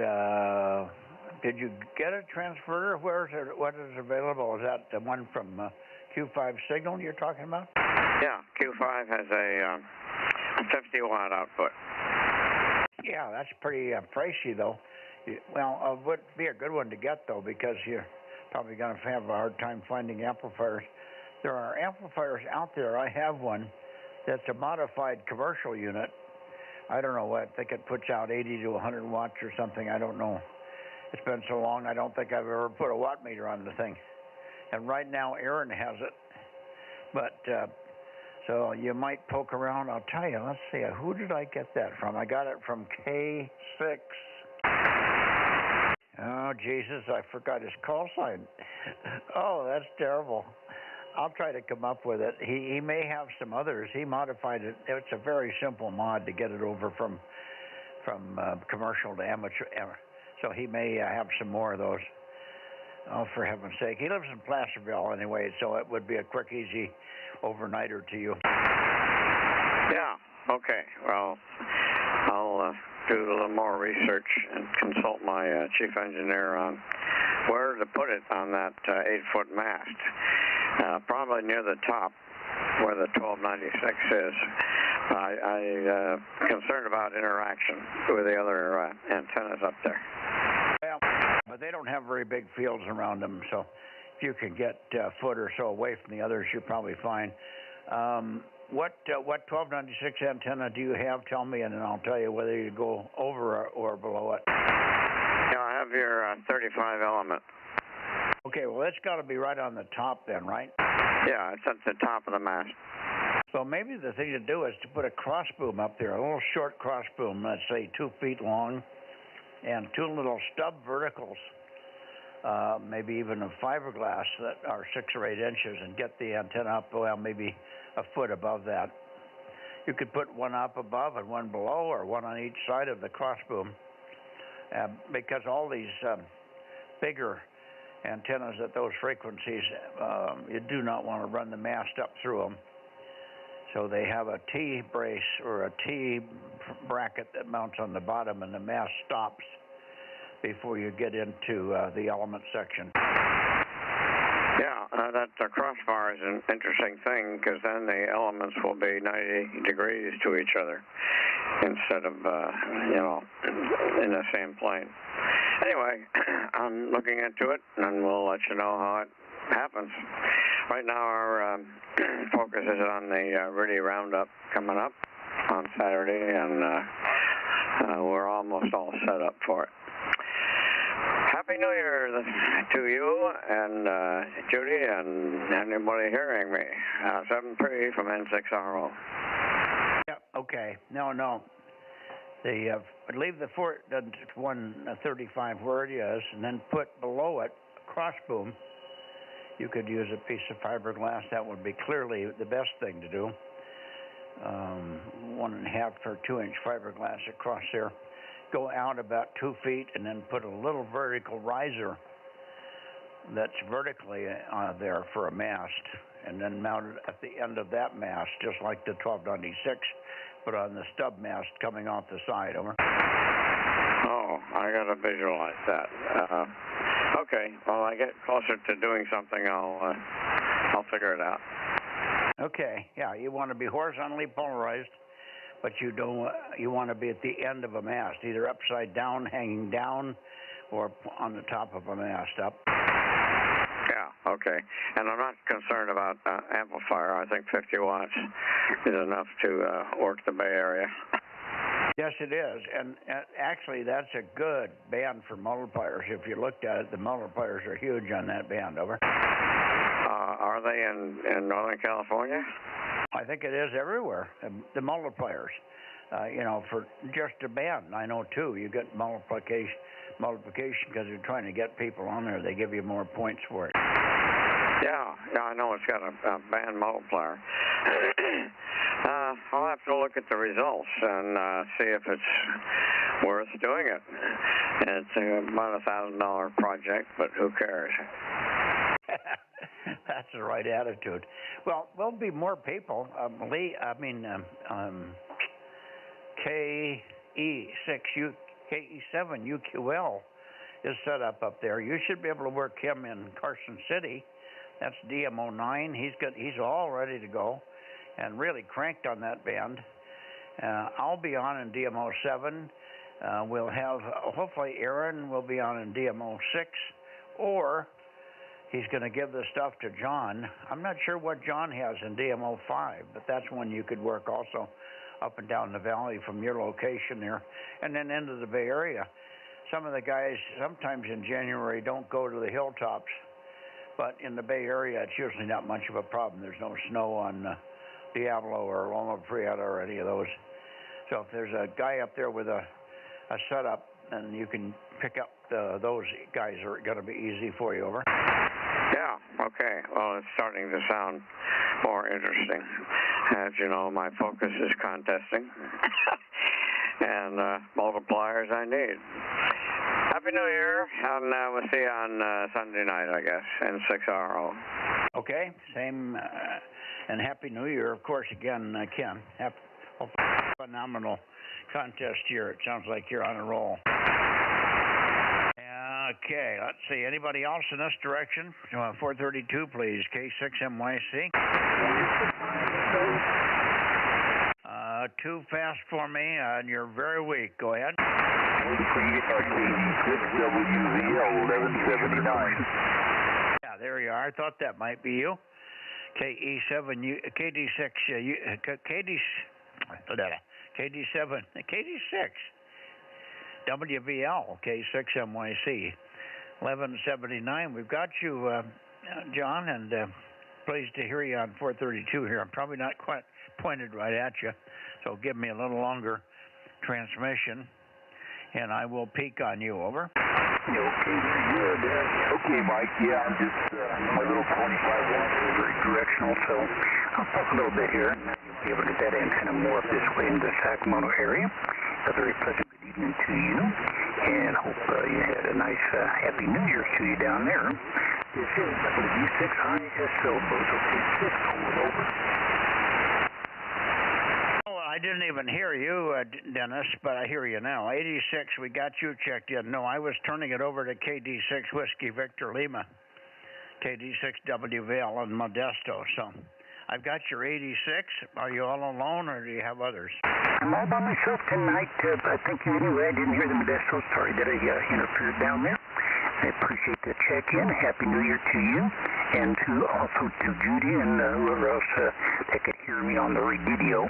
did you get a transverter? What is available? Is that the one from Q5 Signal you're talking about? Yeah, Q5 has a 50-watt output. Yeah, that's pretty pricey, though. Well, it would be a good one to get, though, because you're probably going to have a hard time finding amplifiers. There are amplifiers out there. I have one that's a modified commercial unit. I don't know what. I think it puts out 80 to 100 watts or something. I don't know. It's been so long, I don't think I've ever put a watt meter on the thing. And right now, Aaron has it. But, so you might poke around. I'll tell you, let's see, who did I get that from? I got it from K6. Oh, Jesus, I forgot his call sign. Oh, that's terrible. I'll try to come up with it. He may have some others. He modified it. It's a very simple mod to get it over from commercial to amateur. So he may have some more of those. Oh, for heaven's sake. He lives in Placerville anyway, so it would be a quick, easy overnighter to you. Yeah, okay. Well, I'll do a little more research and consult my chief engineer on where to put it on that 8-foot mast. Probably near the top where the 1296 is. I'm concerned about interaction with the other antennas up there. Well, but they don't have very big fields around them, so if you can get a foot or so away from the others, you're probably fine. What 1296 antenna do you have? Tell me, and then I'll tell you whether you go over or below it. Yeah, I have your 35 element. Okay, well, it's got to be right on the top then, right? Yeah, it's at the top of the mast. So maybe the thing to do is to put a cross boom up there, a little short cross boom, let's say 2 feet long, and 2 little stub verticals, maybe even of fiberglass that are 6 or 8 inches, and get the antenna up, well, maybe a foot above that. You could put one up above and one below, or one on each side of the cross boom, because all these bigger antennas at those frequencies, you do not want to run the mast up through them. So they have a T-brace or a T-bracket that mounts on the bottom, and the mast stops before you get into the element section. Yeah, that crossbar is an interesting thing, because then the elements will be 90 degrees to each other instead of, in the same plane. Anyway, I'm looking into it, and we'll let you know how it happens. Right now, our focus is on the Riddy Roundup coming up on Saturday, and we're almost all set up for it. Happy New Year to you and Judy and anybody hearing me. 7-3 from N6RO. Yeah, okay. No. Leave the 135 where it is, and then put below it a cross boom. You could use a piece of fiberglass. That would be clearly the best thing to do. 1.5 or 2-inch fiberglass across there. Go out about 2 feet, and then put a little vertical riser that's vertically there for a mast, and then mount it at the end of that mast, just like the 1296, but on the stub mast coming off the side. Over. Oh, I gotta visualize that. Okay, well, I get closer to doing something, I'll figure it out. Okay, yeah, you want to be horizontally polarized, but you want to be at the end of a mast, either upside down, hanging down, or on the top of a mast up. Yeah, okay. And I'm not concerned about amplifier. I think 50 watts is enough to work the Bay Area. Yes, it is. And actually, that's a good band for multipliers. If you looked at it, the multipliers are huge on that band. Over. Are they in Northern California? I think it is everywhere. The multipliers, for just a band. I know too. You get multiplication because you're trying to get people on there. They give you more points for it. Yeah, I know it's got a band multiplier. I'll have to look at the results and see if it's worth doing it. It's about $1,000 project, but who cares? That's the right attitude. Well, there'll be more people. KE7 UQL is set up there. You should be able to work him in Carson City. That's DMO9. He's all ready to go, and really cranked on that band. I'll be on in DMO7. We'll have hopefully Aaron will be on in DMO6, or he's going to give the stuff to John. I'm not sure what John has in DMO5, but that's one you could work also up and down the valley from your location there, and then into the Bay Area. Some of the guys sometimes in January don't go to the hilltops, but in the Bay Area it's usually not much of a problem. There's no snow on Diablo or Loma Prieta or any of those. So if there's a guy up there with a setup, then you can pick up those guys are going to be easy for you. Over. Yeah, okay. Well, it's starting to sound more interesting. As you know, my focus is contesting and multipliers I need. Happy New Year, and we'll see you on Sunday night, I guess, N6RO. Okay, same, and Happy New Year, of course, again, Ken. Phenomenal contest here. It sounds like you're on a roll. Okay, let's see. Anybody else in this direction? 432, please. K6MYC. Too fast for me, and you're very weak. Go ahead. KD6WVL 1179. Yeah, there you are. I thought that might be you. KD7 WVL K6MYC 1179. We've got you, John, and pleased to hear you on 432 here. I'm probably not quite pointed right at you, so give me a little longer transmission, and I will peak on you. Over. Okay, good. Okay, Mike, yeah, I'm just my little 25 watts is very directional, so I'll talk a little bit here. You'll be able to get that antenna more up this way in the Sacramento area. A very pleasant good evening to you, and hope you had a nice Happy New Year to you down there. This is W6ISO Bozo Net, over. I didn't even hear you, Dennis, but I hear you now. 86, we got you checked in. No, I was turning it over to KD6 Whiskey Victor Lima, KD6WVL in Modesto. So I've got your 86. Are you all alone, or do you have others? I'm all by myself tonight. I think you knew I didn't hear the Modesto. Sorry that I interfered down there. I appreciate the check-in. Happy New Year to you, and also to Judy and whoever else that could hear me on the radio.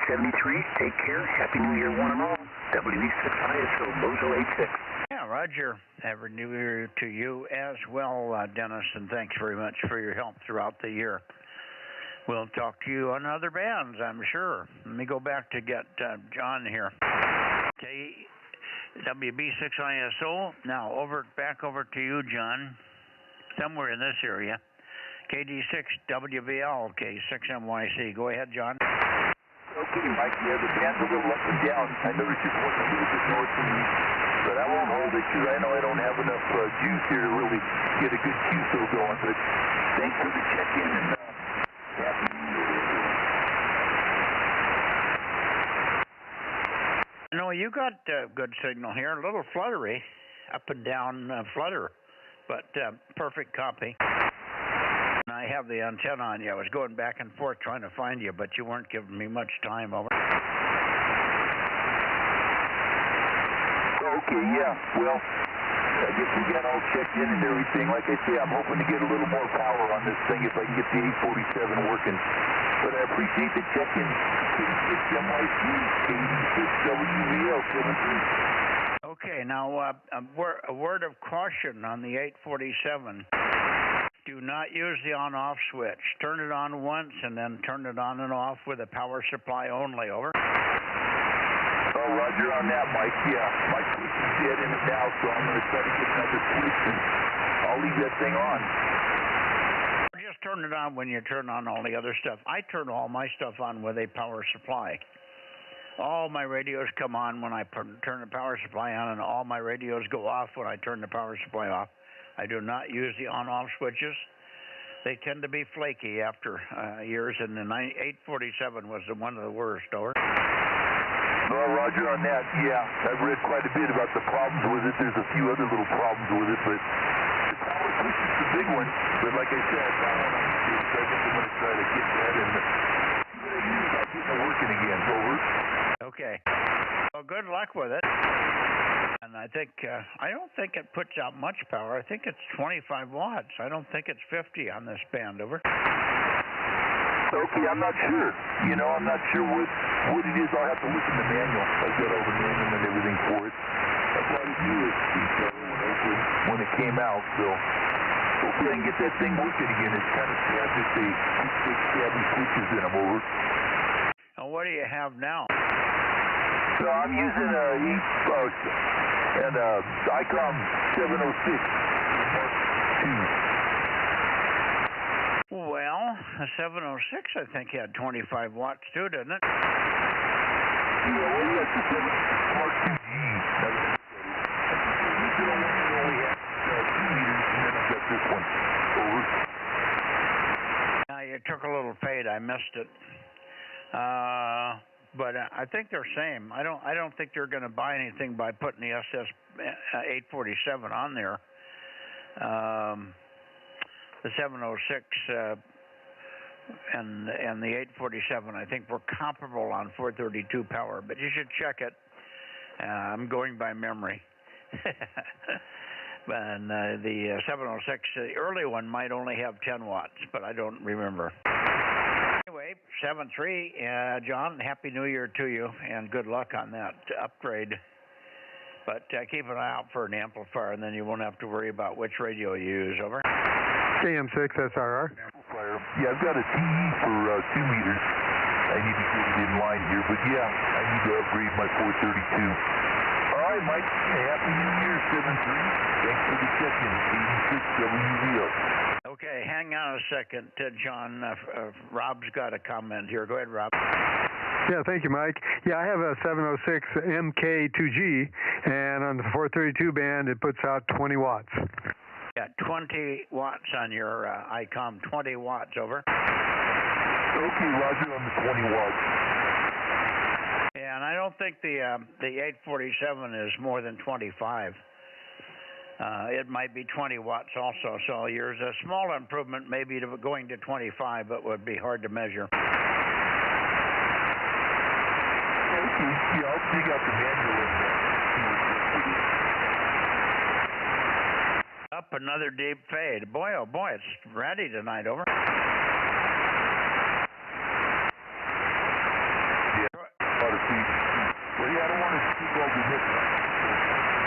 73, take care. Happy New Year, one and all. W6ISO, Bozo 86. Yeah, Roger. Happy New Year to you as well, Dennis, and thanks very much for your help throughout the year. We'll talk to you on other bands, I'm sure. Let me go back to get John here. Okay. WB6ISO. Now back over to you, John. Somewhere in this area. KD6WVL, K6MYC. Go ahead, John. Okay, Mike. Yeah, the band's a little up and down. I noticed you're pointing a little bit north and east, but I won't hold it because I know I don't have enough juice here to really get a good QSO going. But thanks for the check-in and happy New Year. No, you got good signal here. A little fluttery, up and down flutter, but perfect copy. And I have the antenna on you. I was going back and forth trying to find you, but you weren't giving me much time. Over. Okay, yeah. Well, I guess we got all checked in and everything. Like I say, I'm hoping to get a little more power on this thing if I can get the 847 working. But I appreciate the check-in. K6MYC, KD6WVL 73. Okay, now a word of caution on the 847. Do not use the on-off switch. Turn it on once and then turn it on and off with a power supply only. Over. Oh, Roger on that, Mike. Yeah, my switch is dead in it now, so I'm going to try to get another switch, and I'll leave that thing on. Just turn it on when you turn on all the other stuff. I turn all my stuff on with a power supply. All my radios come on when I turn the power supply on, and all my radios go off when I turn the power supply off. I do not use the on-off switches. They tend to be flaky after years, and the 847 was one of the worst. Over. Well, Roger on that. Yeah, I've read quite a bit about the problems with it. There's a few other little problems with it, but the power switch is the big one. But like I said, I found one on YouTube, so I think I'm going to try to get that and get it working again. Over. Okay. Well, good luck with it. And I think, I don't think it puts out much power. I think it's 25 watts. I don't think it's 50 on this band. Over. Okay, I'm not sure. You know, I'm not sure what it is. I'll have to look in the manual. I've got all the manual and everything for it. I thought it knew it when it came out, so hopefully I can get that thing working again. It's kind of sad that they keep big stabby switches in them. Over. Well, what do you have now? So I'm using an ICOM 706 Mark II. Well, a 706 I think had 25 watts too, didn't it? Yeah, well, that's the 706 Mark II G. You only have 2 meters, and then I've got this one. Over. Now, you took a little fade. I missed it. but I think they're same. I don't think they're going to buy anything by putting the SS 847 on there. The 706 and the 847, I think, were comparable on 432 power, but you should check it. I'm going by memory. And the 706, the early one might only have 10 watts, but I don't remember. Anyway, 7.3, John, Happy New Year to you, and good luck on that upgrade. But keep an eye out for an amplifier, and then you won't have to worry about which radio you use. Over. KM6 SRR. Yeah, I've got a TE for 2 meters. I need to get it in line here, but yeah, I need to upgrade my 432. All right, Mike. Happy New Year, 7-3. Thanks for the check-in. 86 WVO. Okay, hang on a second, John. Rob's got a comment here. Go ahead, Rob. Yeah, thank you, Mike. Yeah, I have a 706 MK2G, and on the 432 band, it puts out 20 watts. Yeah, 20 watts on your ICOM. 20 watts, over. Okay, Roger, on the 20 watts. Yeah, and I don't think the 847 is more than 25. It might be 20 watts also, so there's a small improvement maybe to going to 25, but would be hard to measure. Okay, yeah, I'll dig out the manual and see what's up. Up another deep fade. Boy, oh boy, it's ratty tonight, over. Yeah, a lot of feed. Well, yeah, I don't want to speak all the hits.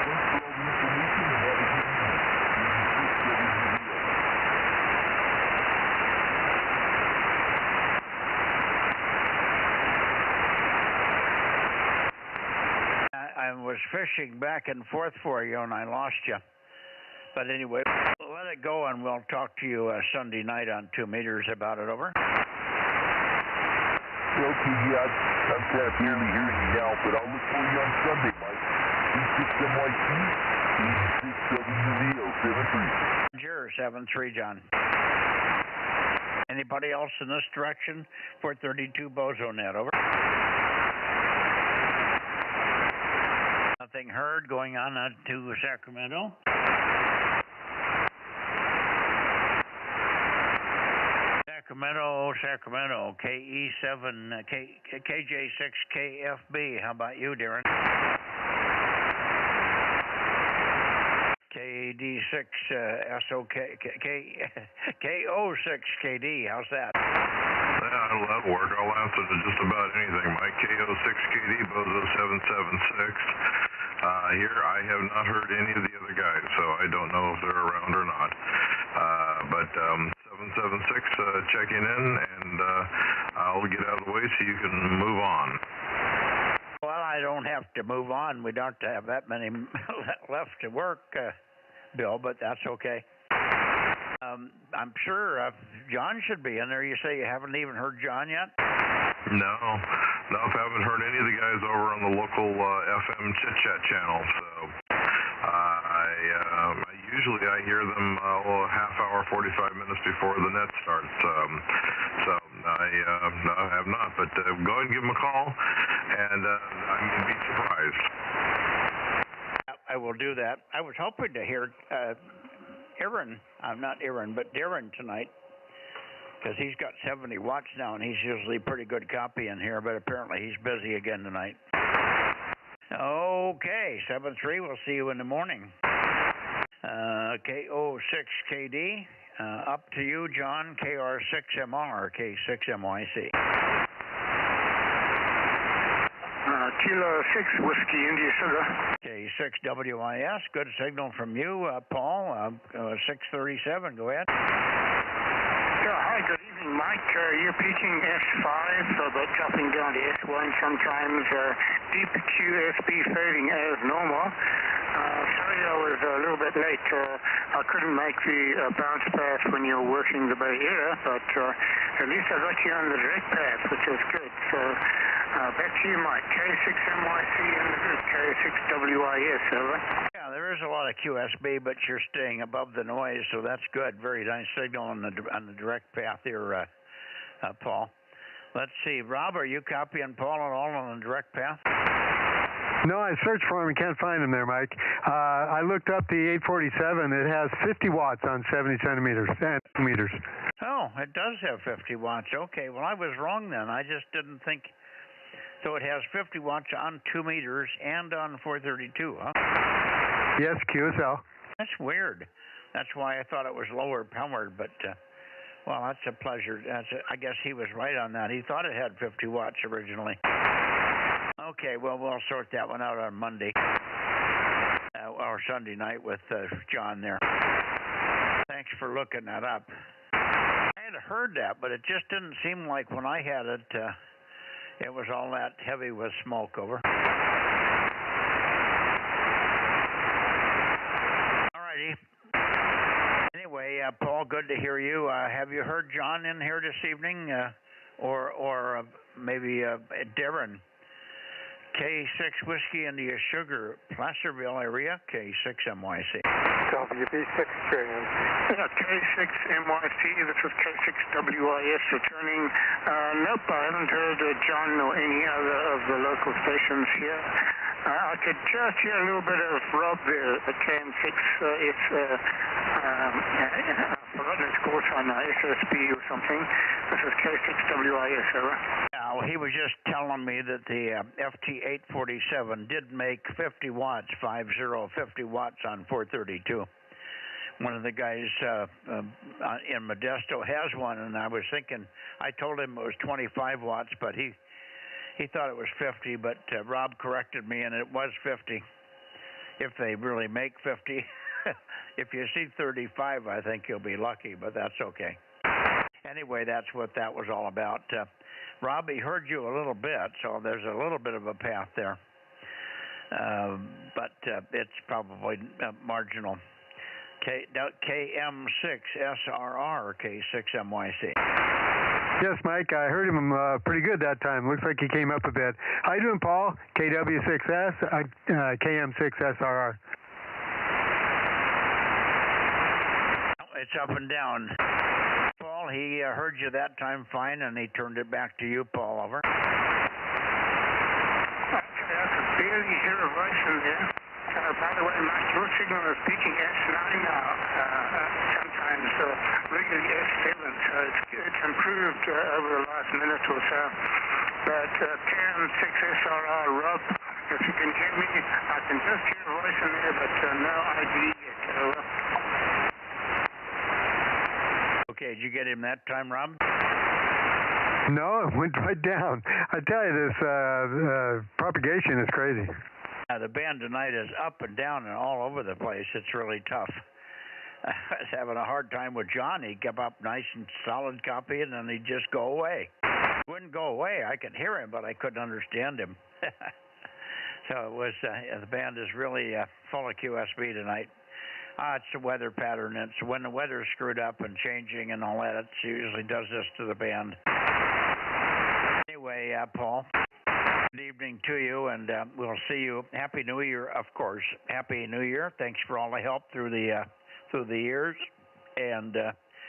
Thanks for all the information and have a good evening. 86 WVO. I was fishing back and forth for you, and I lost you. But anyway, let it go, and we'll talk to you Sunday night on 2 meters about it, over. Okay, yeah, I'm kind of barely hearing you now, but I'll look for you on Sunday, Mike. 86 MYC, 86 WVO, 7-3. Sure, 7-3, John. Anybody else in this direction? 432 Bozo Net, over. Nothing heard going on to Sacramento. Sacramento, KE7, KJ6, KFB. How about you, Darren? KD6, SOK, KO6, KD. How's that? Yeah, that'll work. I'll answer to just about anything, Mike. KO6, KD, Bozo 776. Here, I have not heard any of the other guys, so I don't know if they're around or not. But 776 checking in, and I'll get out of the way so you can move on. Well, I don't have to move on. We don't have that many left to work, Bill, but that's okay. I'm sure John should be in there. You say you haven't even heard John yet? No, I haven't heard any of the guys over on the local FM chit-chat channel, so usually I hear them a half hour, 45 minutes before the net starts, so I have not, but go ahead and give them a call, and I may be surprised. I will do that. I was hoping to hear not Aaron, but Darren tonight, because he's got 70 watts now, and he's usually pretty good copy in here, but apparently he's busy again tonight. Okay, 7-3, we'll see you in the morning. KO6KD, up to you, John, KR6MR, K6MYC. Kilo 6 Whiskey India Sugar. K6WIS, good signal from you, Paul, 637, go ahead. Yeah, hi, good evening, Mike. You're peaking S5, but dropping down to S1 sometimes. Deep QSB fading as normal. Sorry I was a little bit late. I couldn't make the bounce path when you were working the Bay Area, but at least I got you on the direct path, which was good. So back to you, Mike. K6MYC in the group, K6WIS, over. Yeah, there is a lot of QSB, but you're staying above the noise, so that's good. Very nice signal on the direct path here, Paul. Let's see, Rob, are you copying Paul at all on the direct path? No, I searched for him and can't find him there, Mike. I looked up the 847. It has 50 watts on 70 centimeters. Meters. Oh, it does have 50 watts. Okay, well, I was wrong then. I just didn't think. So it has 50 watts on 2 meters and on 432, huh? Yes, QSL. That's weird. That's why I thought it was lower powered, but, well, that's a pleasure. I guess he was right on that. He thought it had 50 watts originally. Okay, well, we'll sort that one out on Monday or Sunday night with John there. Thanks for looking that up. I had heard that, but it just didn't seem like when I had it, it was all that heavy with smoke over. All righty. Anyway, Paul, good to hear you. Have you heard John in here this evening? Or maybe Darren? K6 Whiskey India Sugar, Placerville area, K6MYC. WB6 Trillion. Yeah, K6MYC, this is K6WIS returning. Nope, I haven't heard John or any other of the local stations here. I could just hear a little bit of Rob there at KM6. It's I've forgotten his course on SSB or something. This is K6WIS, over. Yeah, well, he was just telling me that the FT847 did make 50 watts, 50 watts on 432. One of the guys in Modesto has one, and I was thinking, I told him it was 25 watts, but he thought it was 50, but Rob corrected me, and it was 50, if they really make 50. If you see 35, I think you'll be lucky, but that's okay. Anyway, that's what that was all about. Robbie heard you a little bit, so there's a little bit of a path there. But it's probably marginal. KM6SRR, K6MYC. Yes, Mike, I heard him pretty good that time. Looks like he came up a bit. How you doing, Paul? KW6S, KM6SRR. It's up and down. Paul, he heard you that time fine, and he turned it back to you, Paul, over. I could barely hear a voice in there. By the way, Mike, your signal is peaking S9 now, sometimes regularly S7, so it's improved over the last minute or so. But KM6SRR, Rob, if you can hear me, I can just hear a voice in there, but no ID yet, over. Okay, did you get him that time, Rob? No, it went right down. I tell you, this propagation is crazy. The band tonight is up and down and all over the place. It's really tough. I was having a hard time with John. He kept up nice and solid copy, and then he'd just go away. He wouldn't go away. I could hear him, but I couldn't understand him. So it was, the band is really full of QSB tonight. It's the weather pattern. It's when the weather's screwed up and changing and all that, it usually does this to the band. Anyway, Paul, good evening to you, and we'll see you. Happy New Year, of course. Happy New Year. Thanks for all the help through the years, and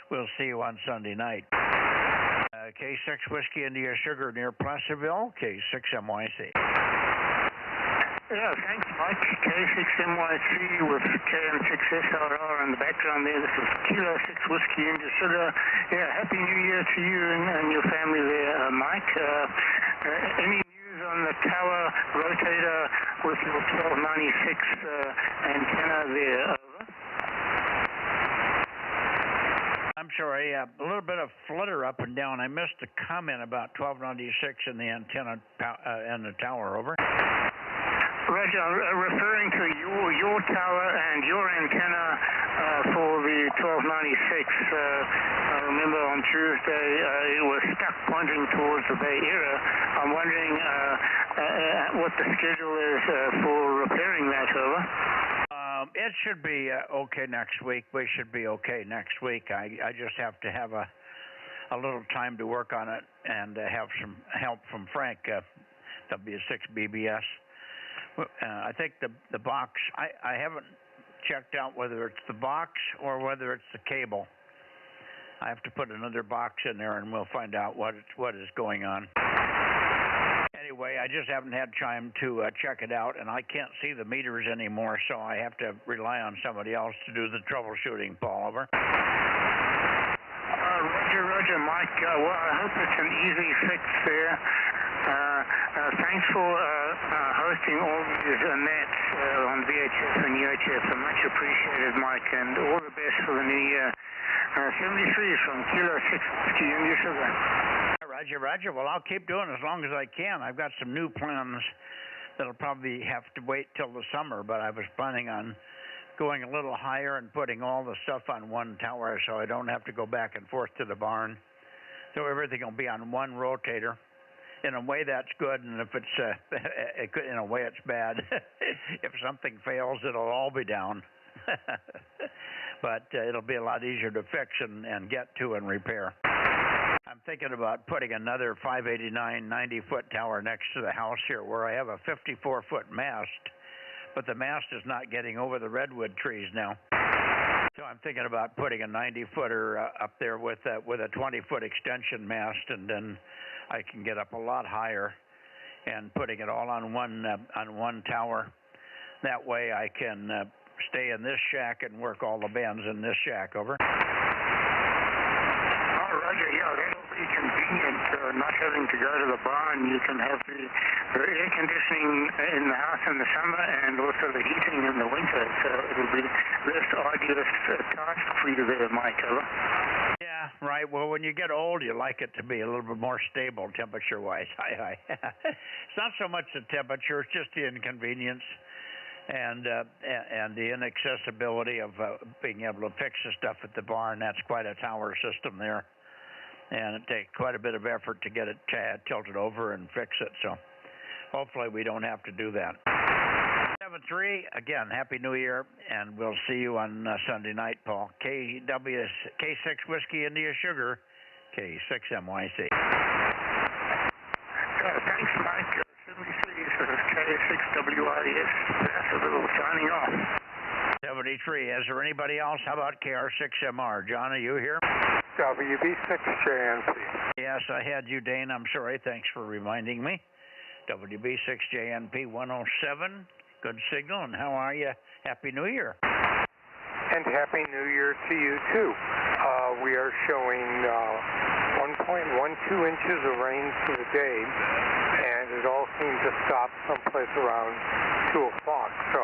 we'll see you on Sunday night. K6 Whiskey India Sugar near Placerville, K6MYC. Yeah, thanks, Mike. K6MYC with KM6SRR in the background there. This is Kilo 6 Whiskey India Sugar. Yeah, Happy New Year to you and your family there, Mike. Any news on the tower rotator with your 1296 antenna there, over? I'm sorry, a little bit of flutter up and down. I missed a comment about 1296 in the antenna and the tower, over. Roger, referring to your tower and your antenna for the 1296. I remember on Tuesday it was stuck pointing towards the Bay Area. I'm wondering what the schedule is for repairing that, over. It should be okay next week. We should be okay next week. I just have to have a little time to work on it and have some help from Frank, W6BBS. I think the box, I haven't checked out whether it's the box or whether it's the cable. I have to put another box in there, and we'll find out what is going on. Anyway, I just haven't had time to check it out, and I can't see the meters anymore, so I have to rely on somebody else to do the troubleshooting. Paul, over. Roger, Mike. Well, I hope it's an easy fix there. Thanks for hosting all these nets on VHF and UHF. Much appreciated, Mike, and all the best for the new year. 73 from Kilo 650 India Sugar. Roger. Well, I'll keep doing it as long as I can. I've got some new plans that'll probably have to wait till the summer, but I was planning on going a little higher and putting all the stuff on one tower so I don't have to go back and forth to the barn. So everything will be on one rotator. In a way, that's good, and if it's in a way, it's bad. If something fails, it'll all be down. But it'll be a lot easier to fix and get to and repair. I'm thinking about putting another 589 90-foot tower next to the house here where I have a 54-foot mast, but the mast is not getting over the redwood trees now. So I'm thinking about putting a 90-footer up there with a 20-foot extension mast, and then I can get up a lot higher and putting it all on one tower. That way I can stay in this shack and work all the bands in this shack. Over. Roger, yeah, that'll be convenient, not having to go to the barn. You can have the air conditioning in the house in the summer and also the heating in the winter, so it'll be less arduous task for you there, Mike. Yeah, right. Well, when you get old, you like it to be a little bit more stable temperature-wise. Hi. It's not so much the temperature, it's just the inconvenience and the inaccessibility of being able to fix the stuff at the barn. That's quite a tower system there. And it takes quite a bit of effort to get it tilted over and fix it. So hopefully we don't have to do that. 7-3, again, Happy New Year, and we'll see you on Sunday night, Paul. K6 Whiskey India Sugar, K6MYC. Thanks, Mike. 73 for K6WIS. That's a little signing off. 73. Is there anybody else? How about KR6MR? John, are you here? WB6JNP. Yes, I had you, Dane. I'm sorry. Thanks for reminding me. WB6JNP 107. Good signal. And how are you? Happy New Year. And Happy New Year to you, too. We are showing 1.12 inches of rain for the day, and it all seemed to stop someplace around 2 o'clock. So,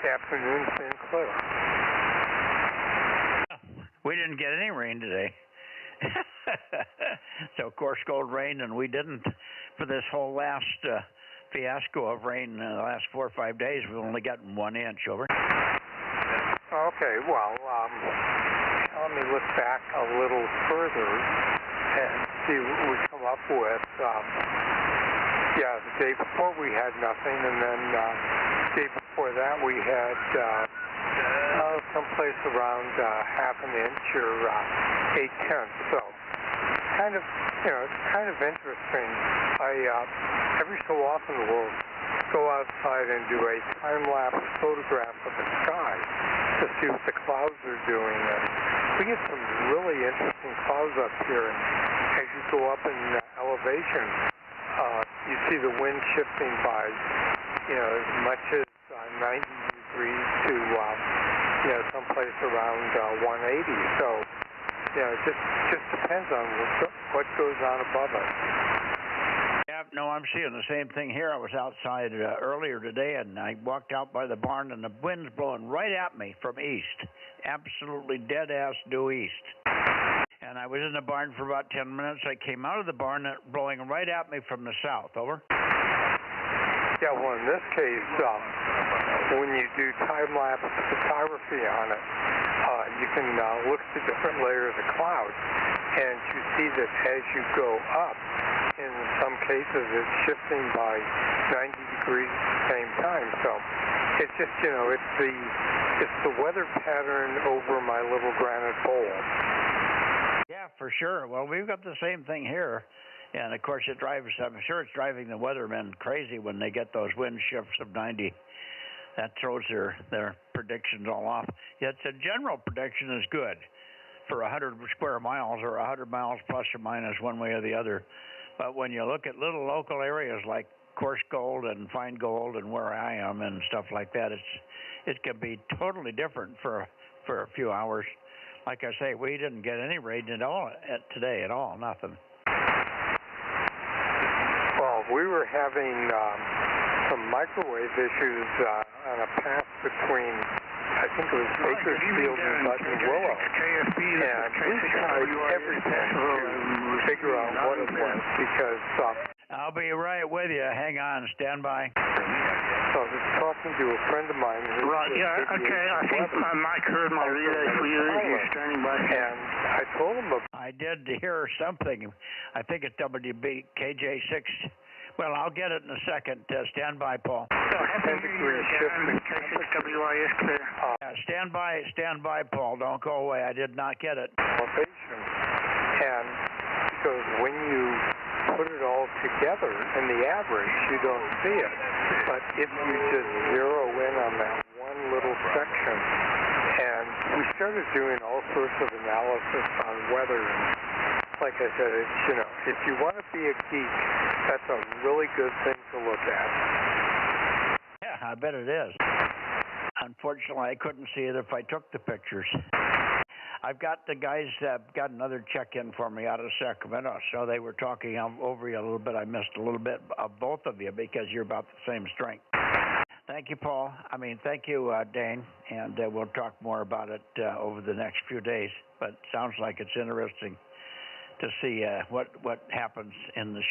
afternoon's been clear. We didn't get any rain today. So, of course, gold rained, and we didn't. For this whole last fiasco of rain in the last 4 or 5 days, we've only gotten 1 inch. Over. Okay, well, let me look back a little further and see what we come up with. The day before we had nothing, and then the day before that we had someplace around half an inch or 8/10. So, it's kind of interesting. Every so often we'll go outside and do a time-lapse photograph of the sky to see what the clouds are doing. And we get some really interesting clouds up here. And as you go up in elevation, you see the wind shifting by, as much as 90 degrees to, someplace around 180. So, it just depends on what goes on above us. Yeah, no, I'm seeing the same thing here. I was outside earlier today, and I walked out by the barn, and the wind's blowing right at me from east. Absolutely dead-ass due east. And I was in the barn for about 10 minutes. I came out of the barn blowing right at me from the south. Over. Yeah, well, in this case, when you do time-lapse photography on it, you can look at the different layers of cloud, and you see that as you go up, in some cases it's shifting by 90 degrees at the same time. So it's just, it's the weather pattern over my little granite bowl. Yeah, for sure. Well, we've got the same thing here. And, of course, I'm sure it's driving the weathermen crazy when they get those wind shifts of 90. That throws their predictions all off. Yet the general prediction is good. for 100 square miles or 100 miles plus or minus one way or the other. But when you look at little local areas like coarse gold and fine gold and where I am and stuff like that, it can be totally different for a few hours. Like I say, we didn't get any rain at all today at all, nothing. Well, we were having some microwave issues on a path between, I think it was Bakersfield and Button Willow. And we tried everything to figure out what it was because... I'll be right with you. Hang on. Stand by. So I was talking to a friend of mine. Right, yeah, okay. I think Mike heard my relay for you. You're standing by. And I told him about... I did hear something. I think it's WB KJ6. Well, I'll get it in a second. Stand by, Paul. Happy New Year, Darren. K6WIS clear. Stand by, Paul. Don't go away. I did not get it. And because when you put it all together in the average, you don't see it. But if you just zero in on that one little section, and we started doing all sorts of analysis on weather, and like I said, it's, you know, if you want to be a geek, that's a really good thing to look at. Yeah, I bet it is. Unfortunately, I couldn't see it if I took the pictures. I've got the guys got another check-in for me out of Sacramento, so they were talking over you a little bit. I missed a little bit of both of you because you're about the same strength. Thank you, Paul. Thank you, Dane, and we'll talk more about it over the next few days. But it sounds like it's interesting to see what happens in the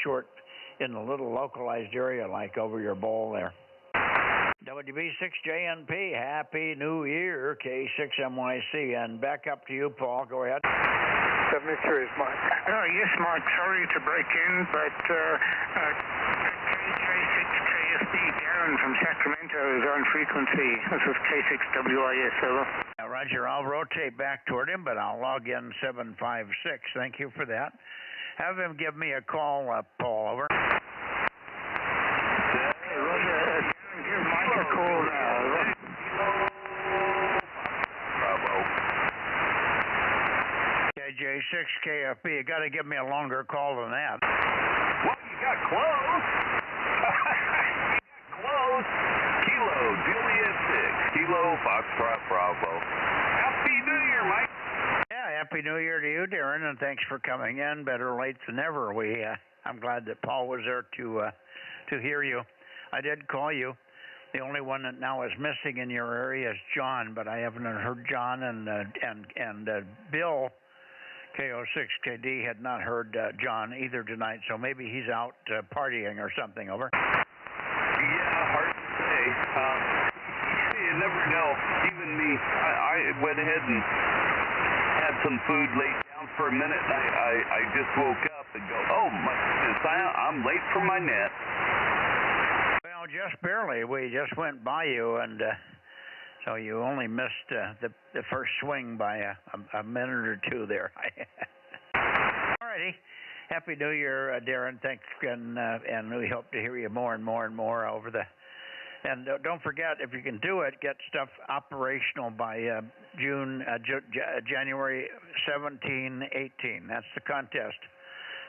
little localized area like over your bowl there. WB6JNP, Happy New Year, K6MYC, and back up to you, Paul. Go ahead. 73 is Mike. Yes, Mike, sorry to break in, but KJ6KFB, Darren from Sacramento is on frequency. This is K6WIS, over. Roger, I'll rotate back toward him, but I'll log in 756. Thank you for that. Have him give me a call, Paul, over. Roger, give Mike a call now, over. Bravo. KJ6KFB, you got to give me a longer call than that. Well, you got close. Close. Kilo, Juliet 6. Kilo, Foxtrot, Bravo. Happy New Year, Mike. Yeah, Happy New Year to you, Darren, and thanks for coming in. Better late than never. I'm glad that Paul was there to hear you. I did call you. The only one that now is missing in your area is John, but I haven't heard John and Bill KO6KD had not heard John either tonight, so maybe he's out partying or something, over. Yeah, hard to say. You never know. Even me, I went ahead and had some food laid down for a minute, and I just woke up and go, oh my goodness, I'm late for my net. Well, just barely. We just went by you, and so you only missed the first swing by a minute or two there. All righty. Happy New Year, Darren. Thanks, and we hope to hear you more and more and more over the. And don't forget, if you can do it, get stuff operational by January 17, 18. That's the contest.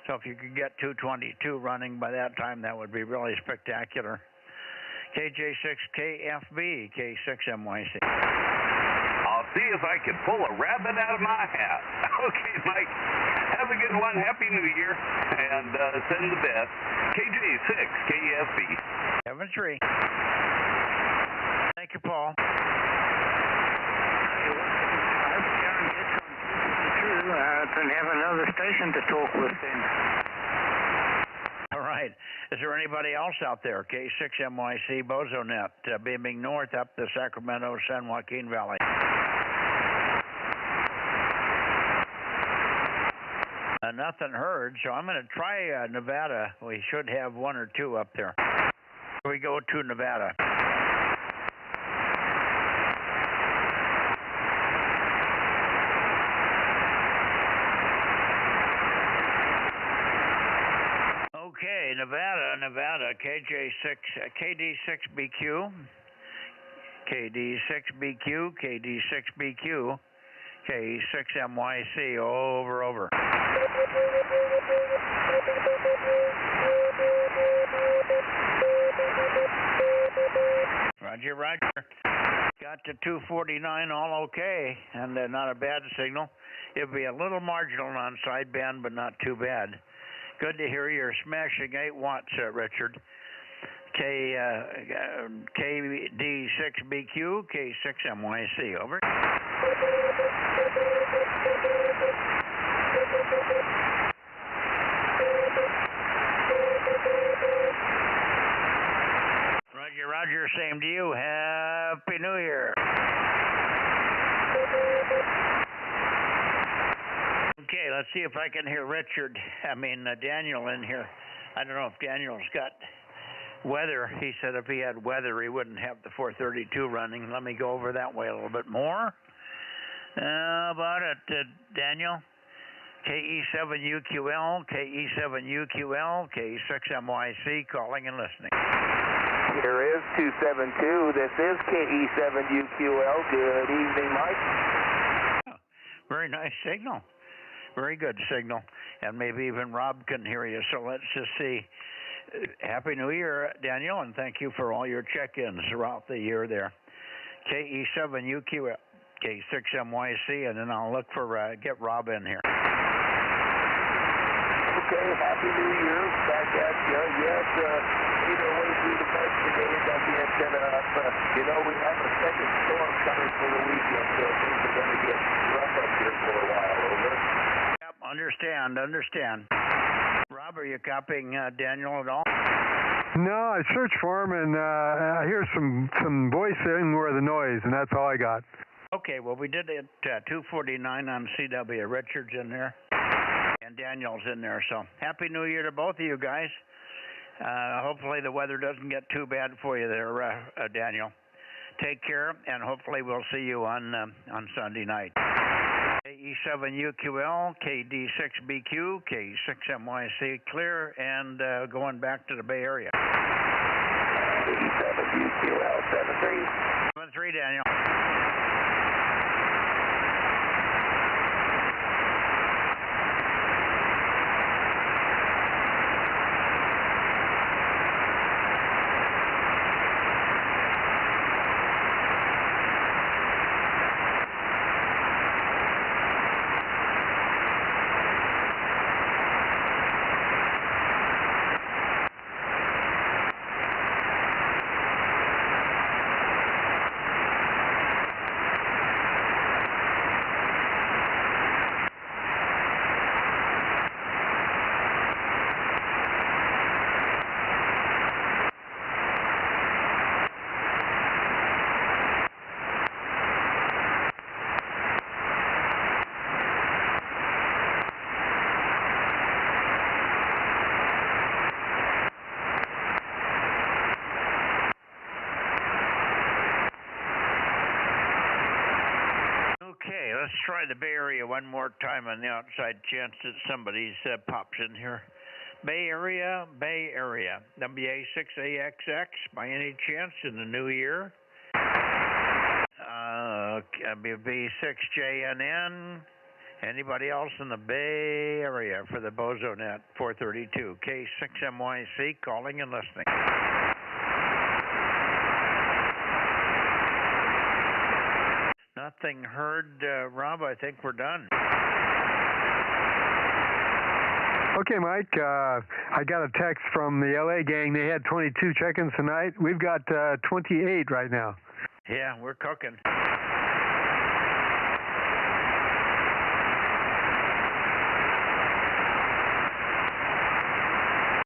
So if you could get 222 running by that time, that would be really spectacular. KJ6KFB, K6MYC. I'll see if I can pull a rabbit out of my hat. Okay, Mike. Have a good one. Happy New Year. And send the best. KJ6KFB. 73. Thank you, Paul. Then have another station to talk with then. All right. Is there anybody else out there? K6MYC, Bozo Net, beaming north up the Sacramento, San Joaquin Valley. Nothing heard, so I'm going to try Nevada. We should have one or two up there. Here we go to Nevada. Okay, Nevada, KD6BQ, KD6BQ, K6MYC, over. Roger. Got to 249, all okay, and not a bad signal. It'll be a little marginal on sideband, but not too bad. Good to hear you're smashing 8 watts, Richard. KD6BQ, K6MYC, over. Roger, same to you. Happy New Year. Okay, let's see if I can hear Daniel in here. I don't know if Daniel's got weather. He said if he had weather, he wouldn't have the 432 running. Let me go over that way a little bit more. How about it, Daniel? KE7UQL, KE7UQL, K6MYC, calling and listening. Here is 272. This is KE7UQL. Good evening, Mike. Very nice signal. Very good signal. And maybe even Rob can hear you. So let's just see. Happy New Year, Daniel, and thank you for all your check-ins throughout the year there. KE7UQL, K6MYC, and then I'll look for, get Rob in here. Okay, Happy New Year. Back at you. Yes, made our way through the bus today, got the antenna up. We have a second storm coming for the weekend, so things are going to get rough up here for a while, over. Yep, understand. Rob, are you copying Daniel at all? No, I searched for him, and I hear some voice in where the noise, and that's all I got. Okay, well, we did it at 249 on CW. Richard's in there, and Daniel's in there. So Happy New Year to both of you guys. Hopefully the weather doesn't get too bad for you there, Daniel. Take care, and hopefully we'll see you on Sunday night. KE7UQL, KD6BQ, K6MYC, clear, and going back to the Bay Area. KE7UQL, 73. 73, Daniel. Let's try the Bay Area one more time on the outside chance that somebody pops in here. Bay Area, WA6AXX, by any chance in the new year? B6JNN. Anybody else in the Bay Area for the Bozo Net 432? K6MYC, calling and listening. Nothing heard, Rob. I think we're done. Okay, Mike. I got a text from the LA gang. They had 22 check-ins tonight. We've got 28 right now. Yeah, we're cooking.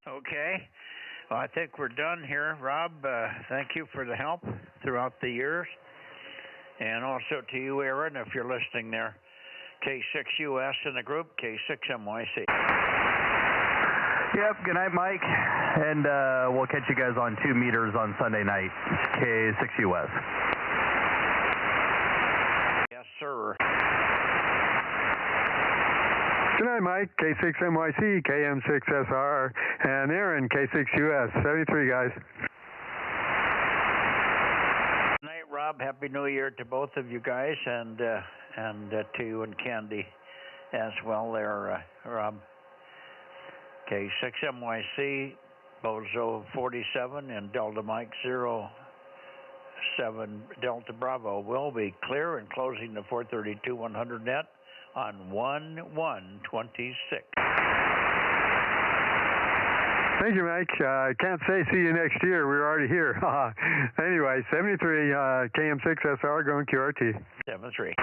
Okay. Well, I think we're done here. Rob, thank you for the help throughout the years. And also to you, Aaron, if you're listening there. K6US in the group, K6MYC. Yep, good night, Mike. And we'll catch you guys on 2 meters on Sunday night, K6US. Yes, sir. Good night, Mike. K6MYC, KM6SR, and Aaron, K6US. 73, guys. Good night, Rob. Happy New Year to both of you guys, and to you and Candy as well there, Rob. Okay, 6MYC, Bozo 47, and Delta Mike 07 Delta Bravo will be clear and closing the 432-100 net on 1/1/26. Thank you, Mike. I can't say see you next year. We're already here. Anyway, 73 KM6SR going QRT. 73.